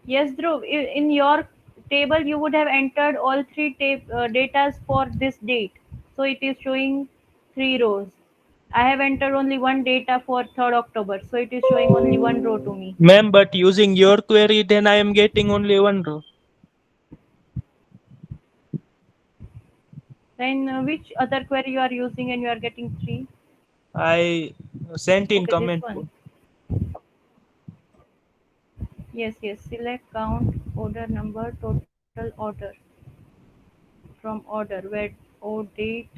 Yes, Dhruv, in your table you would have entered all three datas for this date. So it is showing three rows. I have entered only one data for 3rd October, so it is showing only one row to me. Ma'am, but using your query, then I am getting only one row. Then which other query you are using and you are getting three? I sent in Okay, this comment. one. Yes, yes. Select count, order number, total order. From order where o date,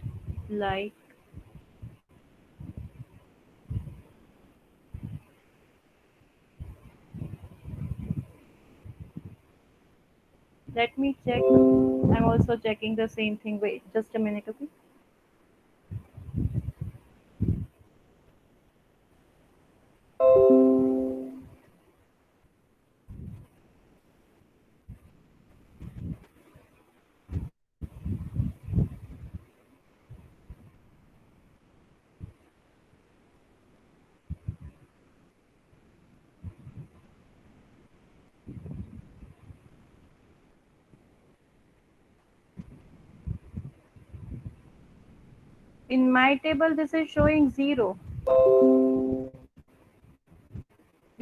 like, let me check. I'm also checking the same thing. Wait, just a minute, okay? In my table, this is showing 0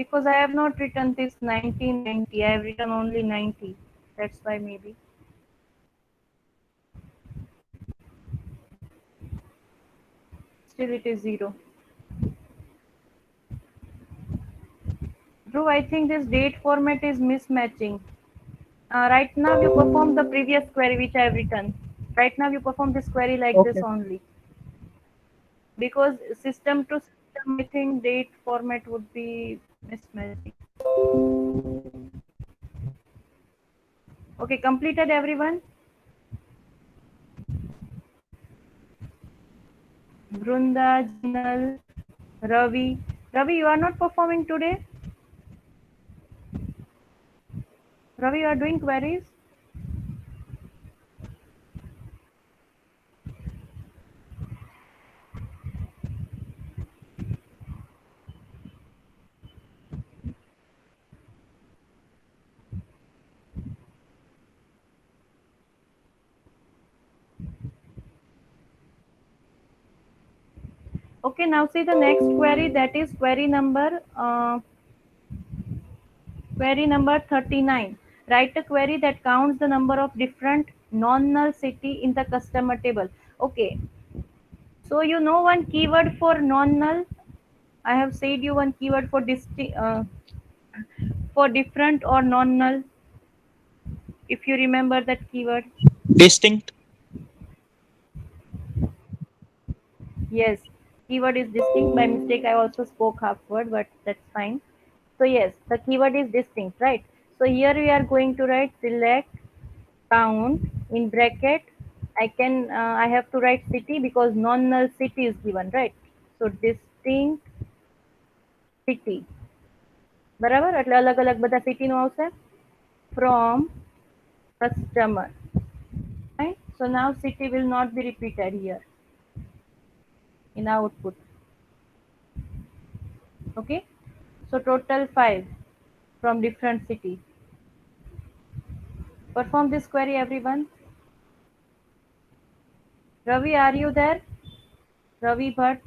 because I have not written this 1990. I have written only 90. That's why maybe. Still, it is 0. Drew, I think this date format is mismatching. Right now, you perform the previous query which I have written. Right now, you perform this query like this Okay. only. Because system to system, I think date format would be mismatching. Okay, completed everyone? Brunda, Jinal, Ravi. Ravi, you are not performing today? Ravi, you are doing queries? Okay, now see the next query, that is query number 39. Write a query that counts the number of different non-null city in the customer table. Okay, so you know one keyword for non-null. I have said you one keyword for different or non-null. If you remember that keyword, Distinct. yes, keyword is distinct. By mistake, I also spoke half word, but that's fine. So yes, the keyword is distinct, right? So here we are going to write select count in bracket. I have to write city because non-null city is given, right? So distinct city, બરાબર એટલે અલગ અલગ બધા city નું આવશે from customer, right? So now city will not be repeated here in output. Okay, so total 5 from different city. Perform this query, everyone. Ravi, are you there? Ravi Bhatt.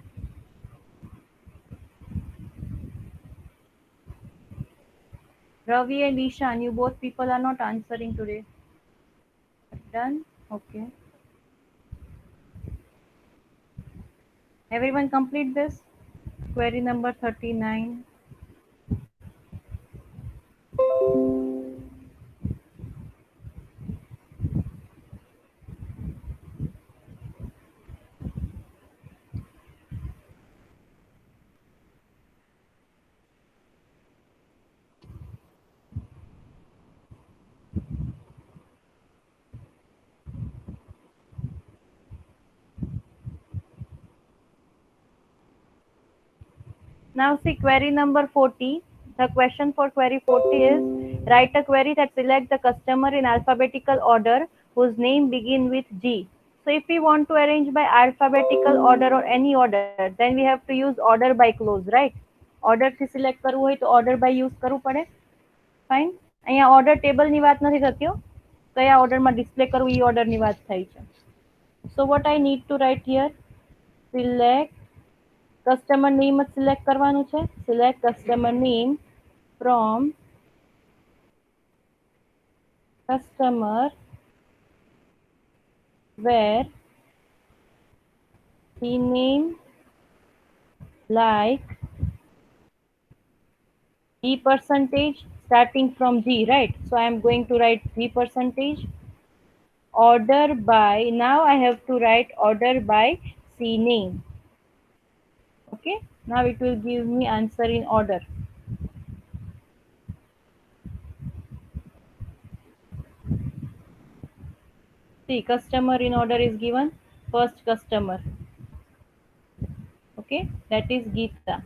Ravi and Ishan, you both people are not answering today. Done? Okay. Everyone complete this. Query number 39. Now see query number 40. The question for query 40 is write a query that selects the customer in alphabetical order whose name begin with G. So if we want to arrange by alphabetical order or any order, then we have to use order by clause, right? Order થી select કરવું હોય તો order by use કરવું પડે. Fine. અહીંયા order table ની વાત નથી થતી હો. કયા order માં display કરવું એ order ની વાત થાય છે. So what I need to write here? Select customer name select કરવાનું છે. Select customer name from customer where he name like G percentage starting from G, right? So I am going to write G percentage. Order by, now I have to write order by C name. Okay, now it will give me answer in order. See, customer in order is given. First customer. Okay, that is Geeta.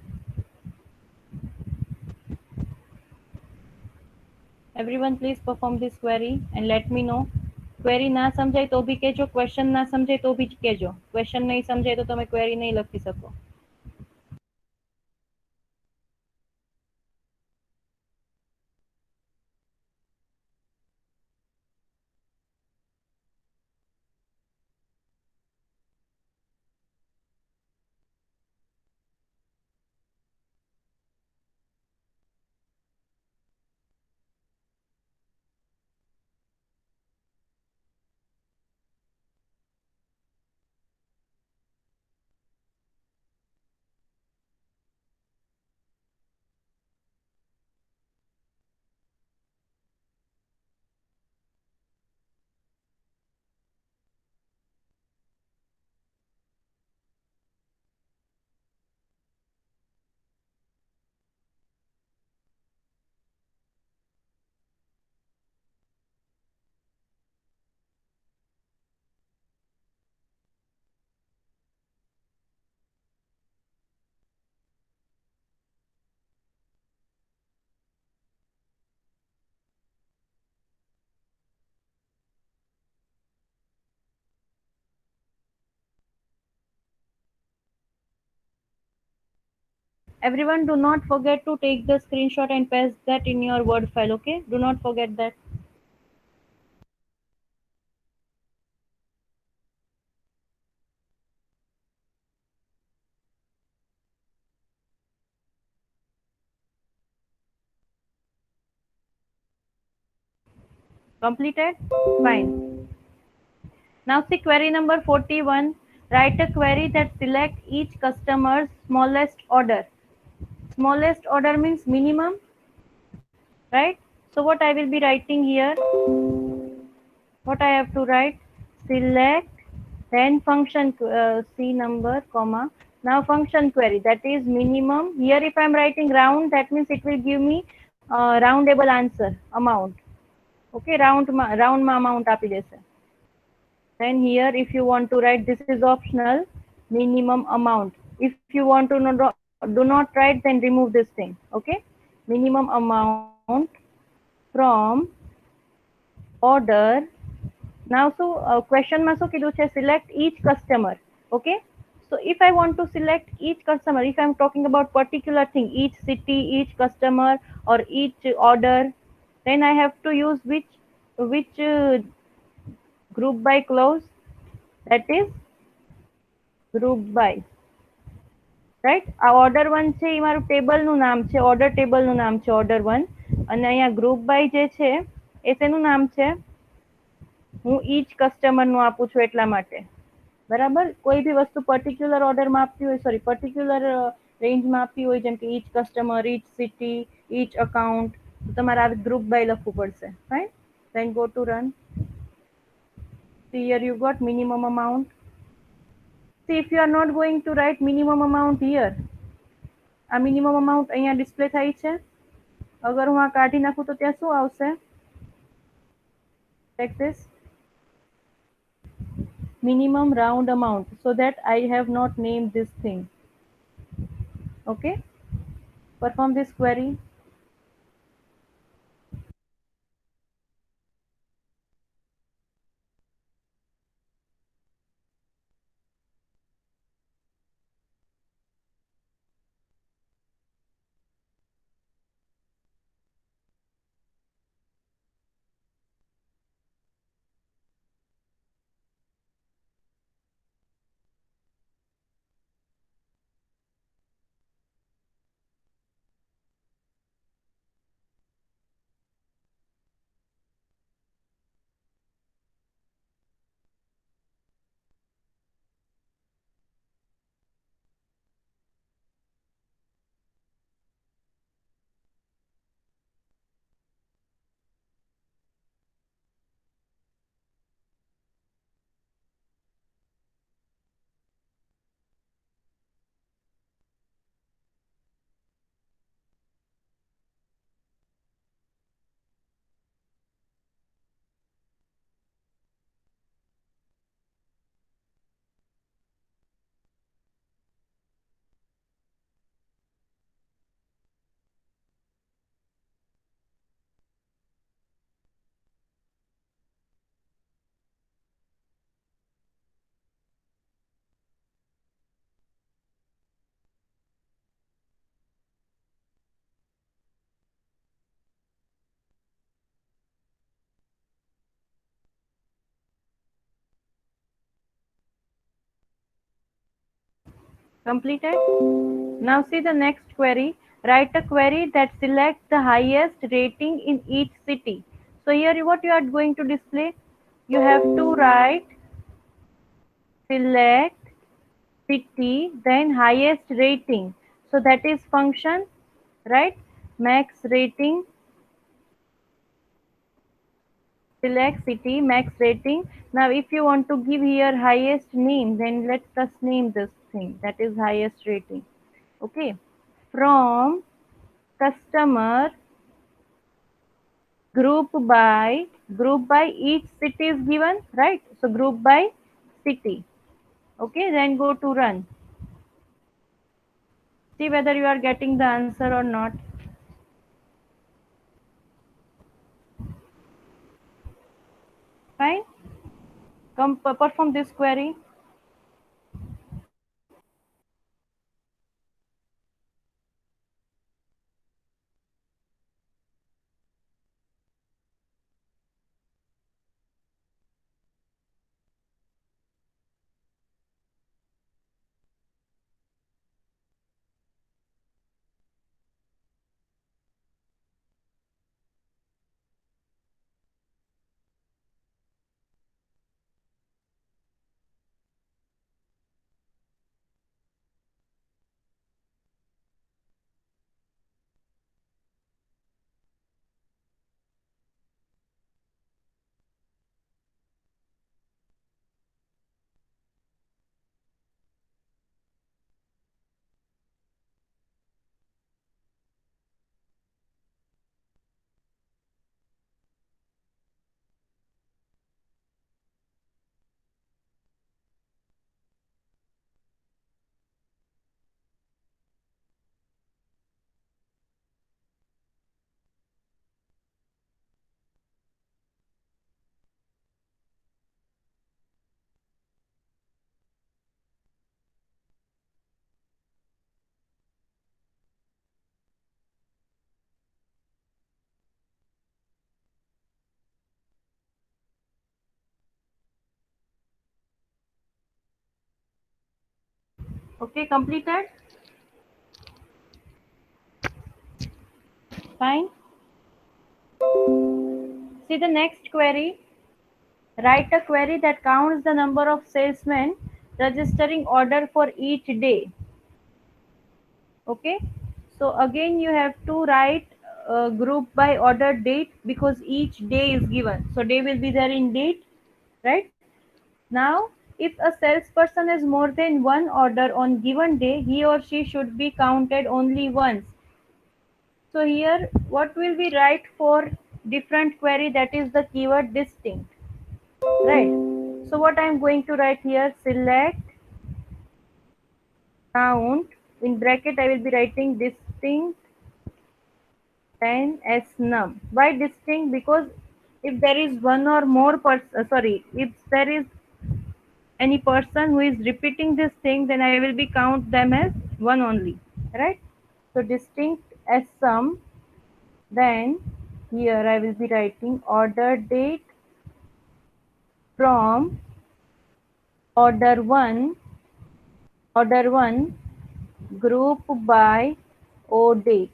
Everyone please perform this query and let me know. Query ના સમજાય તો ભી કહેજો, question ના સમજાય તો ભી કહેજો. Question નહીં સમજાય તો તમે query નહીં લખી શકો. Everyone, do not forget to take the screenshot and paste that in your Word file. Okay, do not forget that. Completed? Fine. Now see query number 41. Write a query that select each customer's smallest order. Smallest order means minimum, right? So what I will be writing here, what I have to write, select, then function C number, comma. Now function query, that is minimum. Here if I am writing round, that means it will give me roundable answer, amount. Okay, round amount આપી દેશે. Then here if you want to write, this is optional, minimum amount. If you want to do not write, then remove this thing. Okay, minimum amount from order. Now so question માં શું કીધું છે, select each customer. Okay, so if I want to select each customer, if I'm talking about particular thing, each city, each customer, or each order, then I have to use which group by clause, that is group by, right. આ order 1 છે એ મારું ટેબલનું નામ છે, order ટેબલનું નામ છે order 1. અને અહીંયા group by જે છે એ શેનું નામ છે, હું ઈચ કસ્ટમરનું આપું છું એટલા માટે. બરાબર, કોઈ બી વસ્તુ પર્ટિક્યુલર ઓર્ડરમાં આપવી હોય, સોરી પર્ટિક્યુલર રેન્જમાં આપવી હોય, જેમ કે each customer, each city, each account, તો તમારે આ ગ્રુપ બાય લખવું પડશે. Right, then go to run. See here you got minimum amount. See, if you are not going to write minimum amount here, આ મિનિમમ અમાઉન્ટ અહીંયા display થાય છે. અગર હું આ કાઢી નાખું તો ત્યાં શું આવશે, check this, minimum round amount, so that I have not named this thing. Okay, perform this query. Completed. Now see the next query. Write a query that selects the highest rating in each city. So here what you are going to display, you have to write select city, then highest rating. So that is function, right? Max rating, select city, max rating. Now if you want to give here highest name, then let us name this thing, that is highest rating. Okay, from customer, group by each city is given, right? So group by city. Okay, then go to run. See whether you are getting the answer or not. Fine. Come perform this query. Okay, completed. Fine. See the next query. Write a query that counts the number of salesmen registering order for each day. Okay. So again you have to write group by order date because each day is given. So day will be there in date, right? Now, if a salesperson has more than one order on given day, he or she should be counted only once. So here, what will we write for different query? That is the keyword distinct, right? So what I am going to write here, select count. In bracket, I will be writing distinct then as num. Why distinct? Because if there is one or more person, if there is any person who is repeating this thing, then I will be count them as one only, right? So distinct as sum. Then here I will be writing order date from order 1, order 1 group by O date.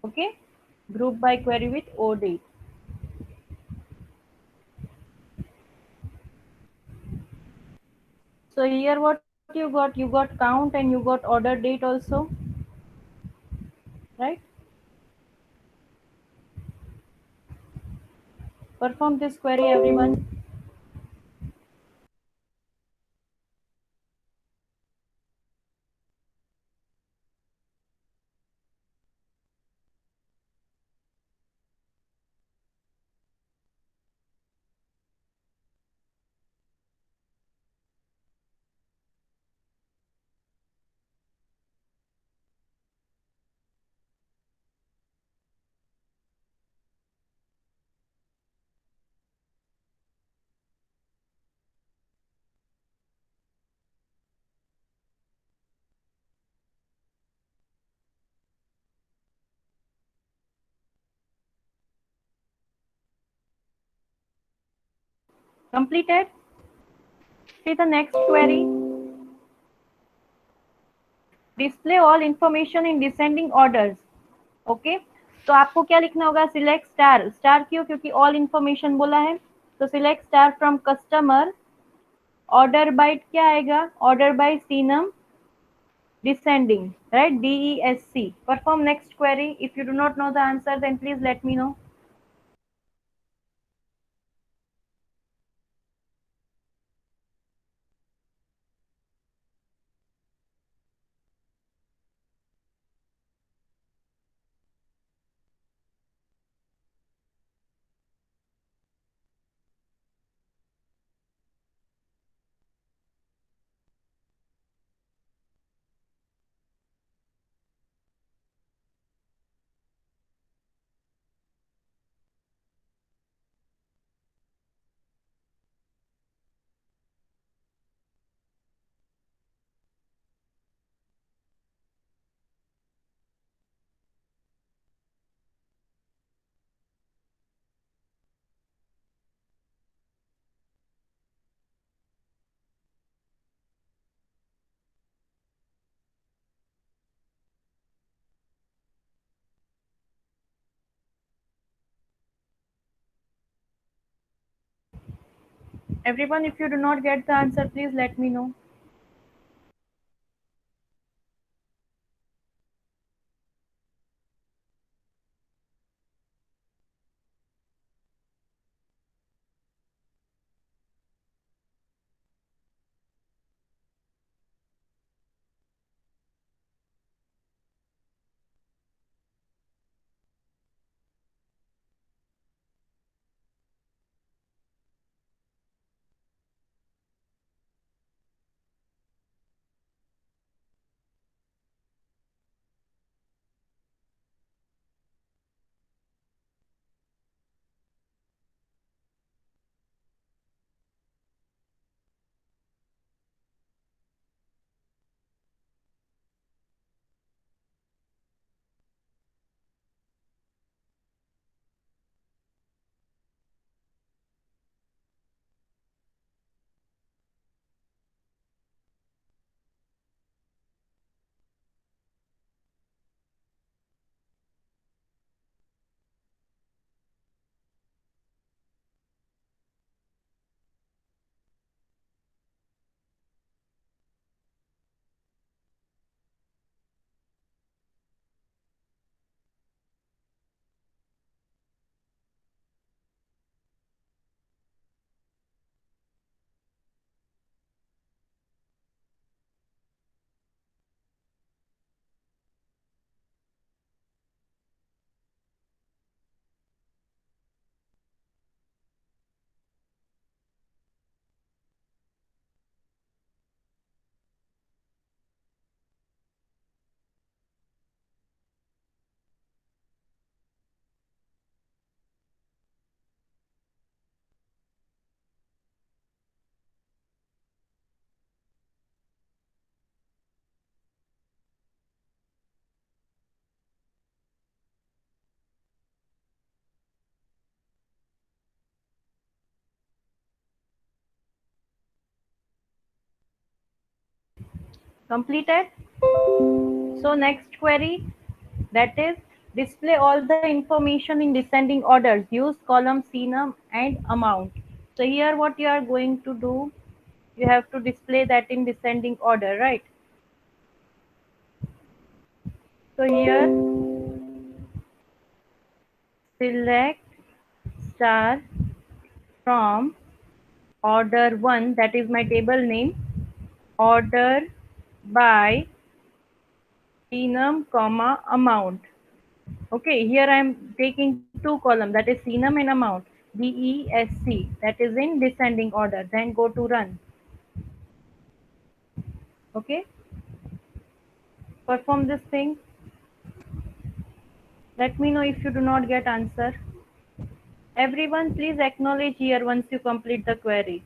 Okay, group by query with O date. So here what you got? You got count and you got order date also, right? Perform this query, everyone. Completed. See the next query. Display all information in descending orders. Okay, तो आपको क्या लिखना होगा? Select star. Star क्यों? क्योंकि all information बोला है. तो select star from customer. Order by क्या आएगा? Order by cname descending, right? DESC. Perform next query. If you do not know the answer, then please let me know. Everyone, if you do not get the answer, please let me know. Completed. So next query, that is display all the information in descending orders. Use column CNUM and amount. So here what you are going to do, you have to display that in descending order, right? So here select star from order 1, that is my table name, order by CNUM comma amount. Okay, here I am taking two columns, that is CNUM and amount. DESC, that is in descending order. Then go to run. Okay, perform this thing. Let me know if you do not get answer. Everyone, please acknowledge here once you complete the query.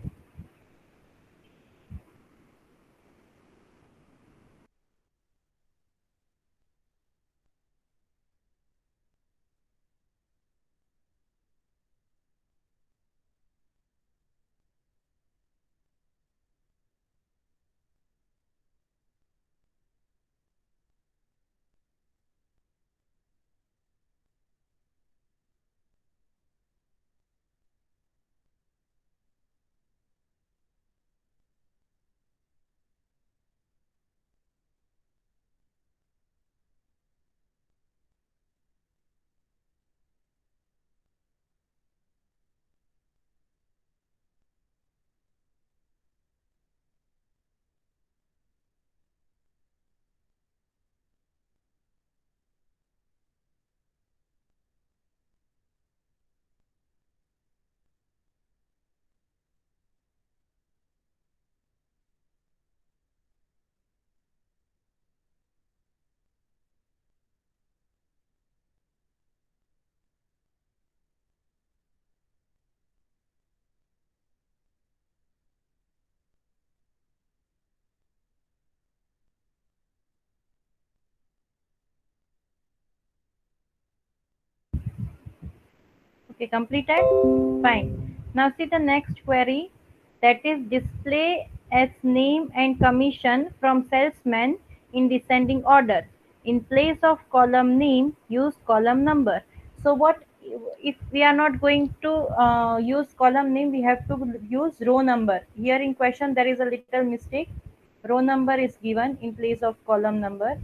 Okay, completed? Fine. Now see the next query, that is display as name and commission from salesman in descending order. In place of column name, use column number. So what if we are not going to use column name, we have to use row number. Here in question there is a little mistake. Row number is given in place of column number.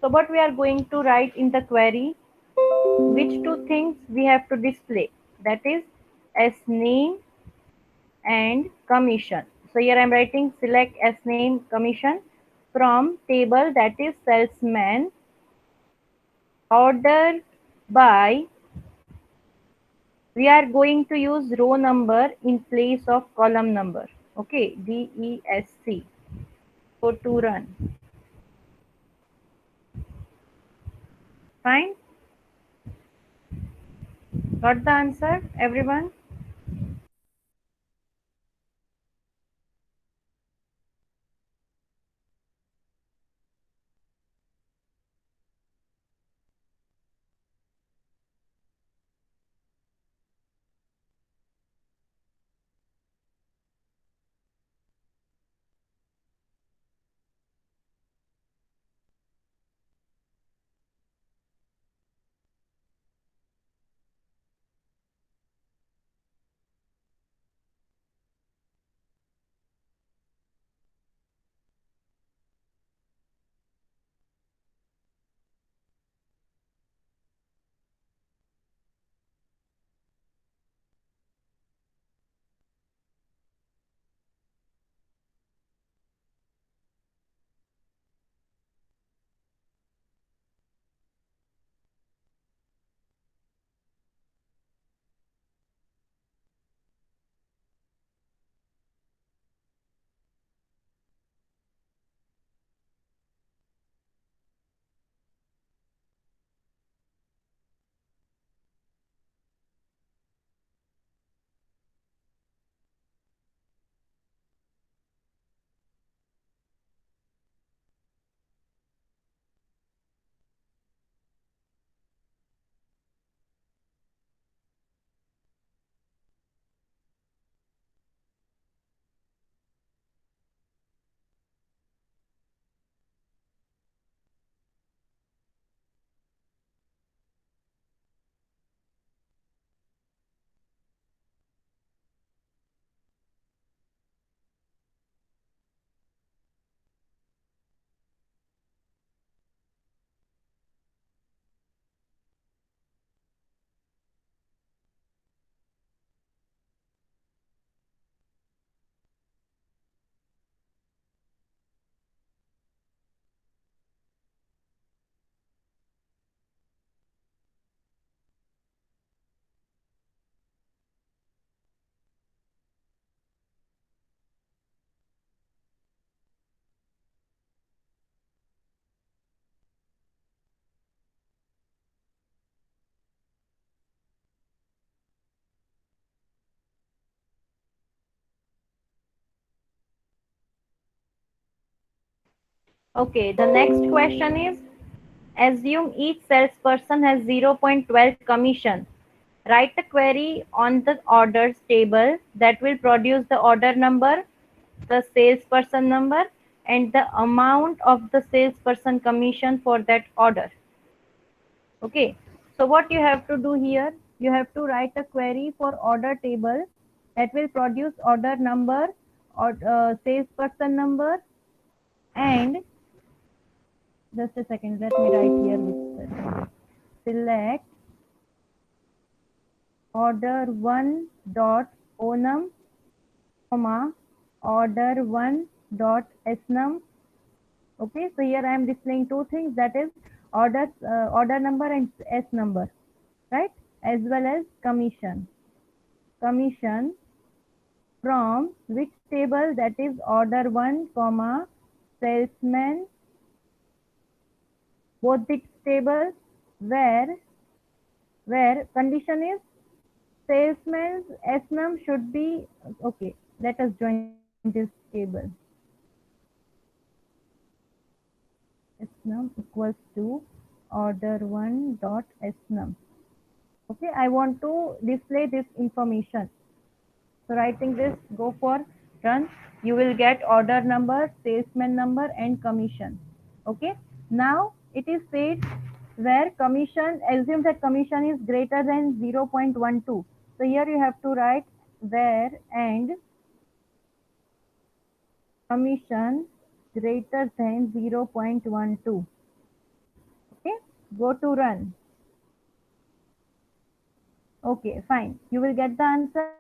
So what we are going to write in the query, which two things we have to display, that is as name and commission. So here I'm writing select as name commission from table, that is salesman, order by, we are going to use row number in place of column number. Okay, DESC. Go to run. Fine. Got the answer, everyone? Okay, the next question is, assume each salesperson has 0.12 commission. Write a query on the orders table that will produce the order number, the salesperson number, and the amount of the salesperson commission for that order. Okay, so what you have to do here, you have to write a query for order table that will produce order number or salesperson number, and just a second, let me write here with select order 1 dot onum comma order 1 dot snum. Okay, so here I am displaying two things, that is order number and s number, right, as well as commission from which table, that is order 1 comma salesman, both the tables, where condition is salesman's snum should be, okay, let us join this table. Snum equals to order 1 dot snum. Okay, I want to display this information. So writing this, go for run. You will get order number, salesman number, and commission. Okay. Now it is said where commission, assume that commission is greater than 0.12. So here you have to write where and commission greater than 0.12. Okay. Go to run. Okay, fine. You will get the answer.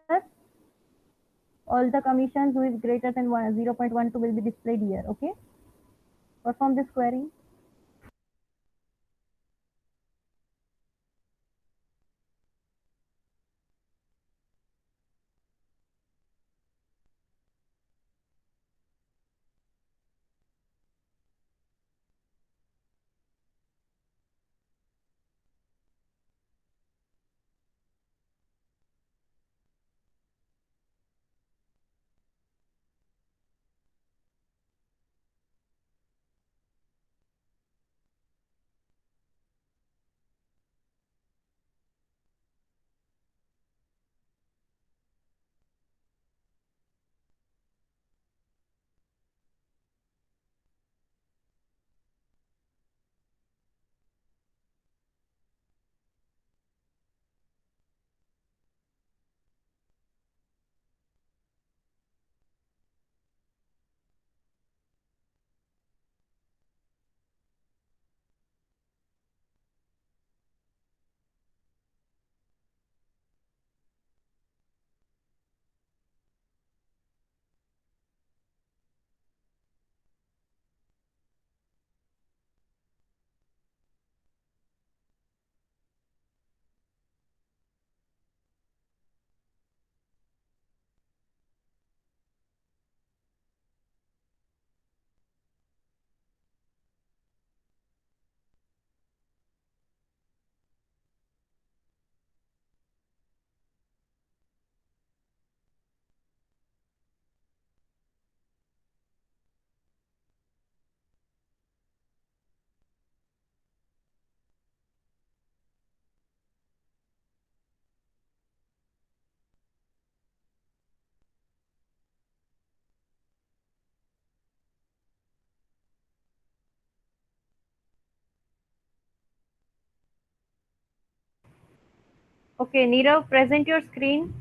All the commissions who is greater than 0.12 will be displayed here. Okay. Perform this query. Okay, Nirav, present your screen.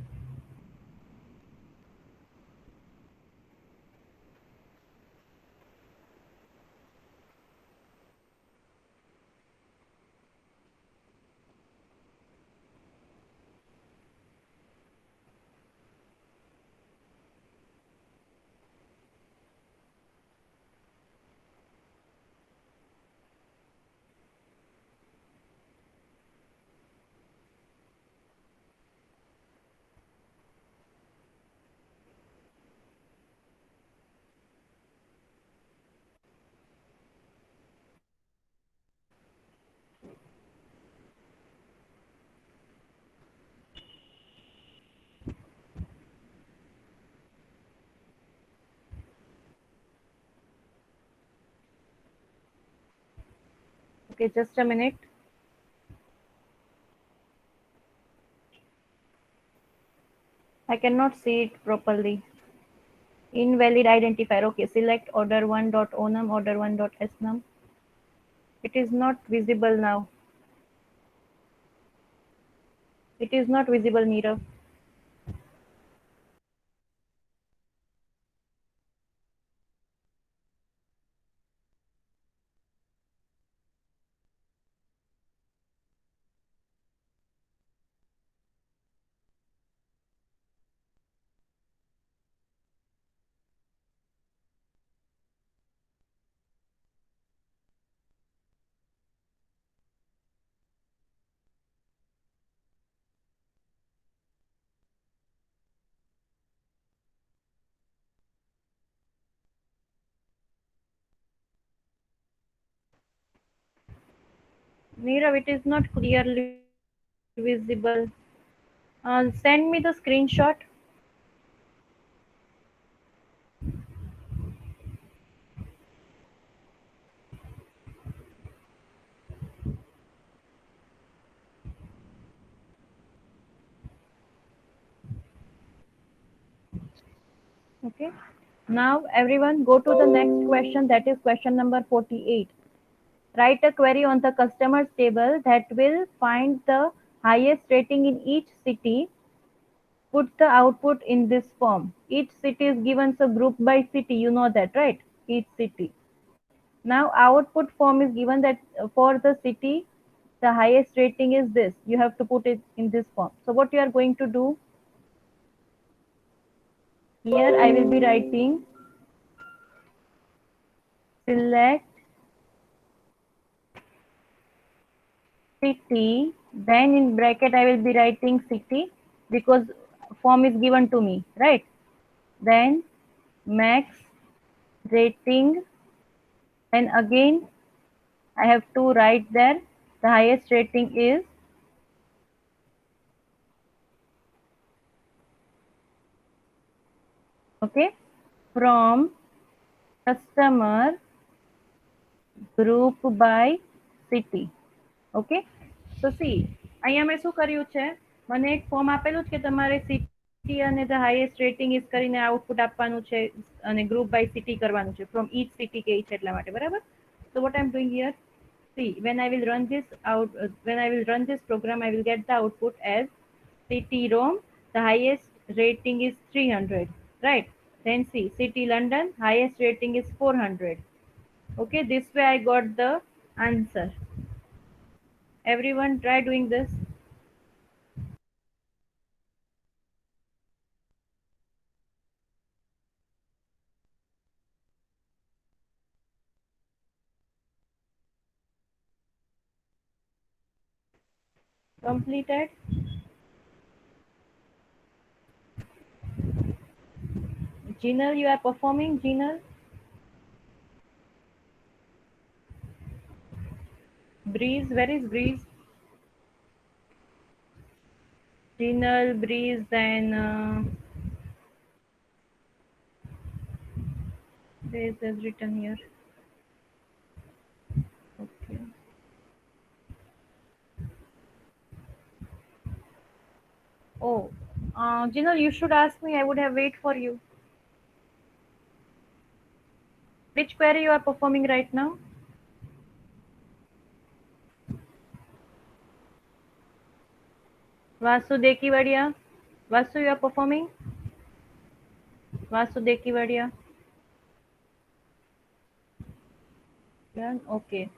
Okay, just a minute. I cannot see it properly. Invalid identifier. Okay, select order1.onum, order1.snum. It is not visible now. It is not visible, Nirav. Nirav, it is not clearly visible. Send me the screenshot. Okay. Now everyone go to the next question, that is question number 48. Write a query on the customers table that will find the highest rating in each city. Put the output in this form. Each city is given so group by city, you know that, right? Each city. Now output form is given that for the city, the highest rating is this. You have to put it in this form. So what you are going to do, here I will be writing select city, then in bracket I will be writing city because form is given to me, right? Then max rating, and again I have to write there the highest rating is, okay, from customer group by city. Okay, તો C અહીંયા મેં શું કર્યું છે, મને એક form આપેલું છે કે તમારે સિટી અને ધ હાઈએસ્ટ રેટિંગ ઇઝ કરીને આઉટપુટ આપવાનું છે અને ગ્રુપ બાય સિટી કરવાનું છે, ફ્રોમ ઈચ સિટી કે છે એટલા માટે, બરાબર. So what I'm doing here, see, when I will run this out, when I will run this program, I will get the output as city Rome, the highest rating is 300, right? Then see, city London, highest rating is 400. Okay, this way I got the answer. Everyone try doing this. Completed. Jinal, you are performing, Jinal. Breeze, where is Breeze? Jinal, Breeze, then there is written here. Okay. Oh, Jinal, you should ask me. I would have wait for you. Which query you are performing right now? Vasu Dekivadia. Vasu, you are performing? Vasu Dekivadia. Yeah, okay.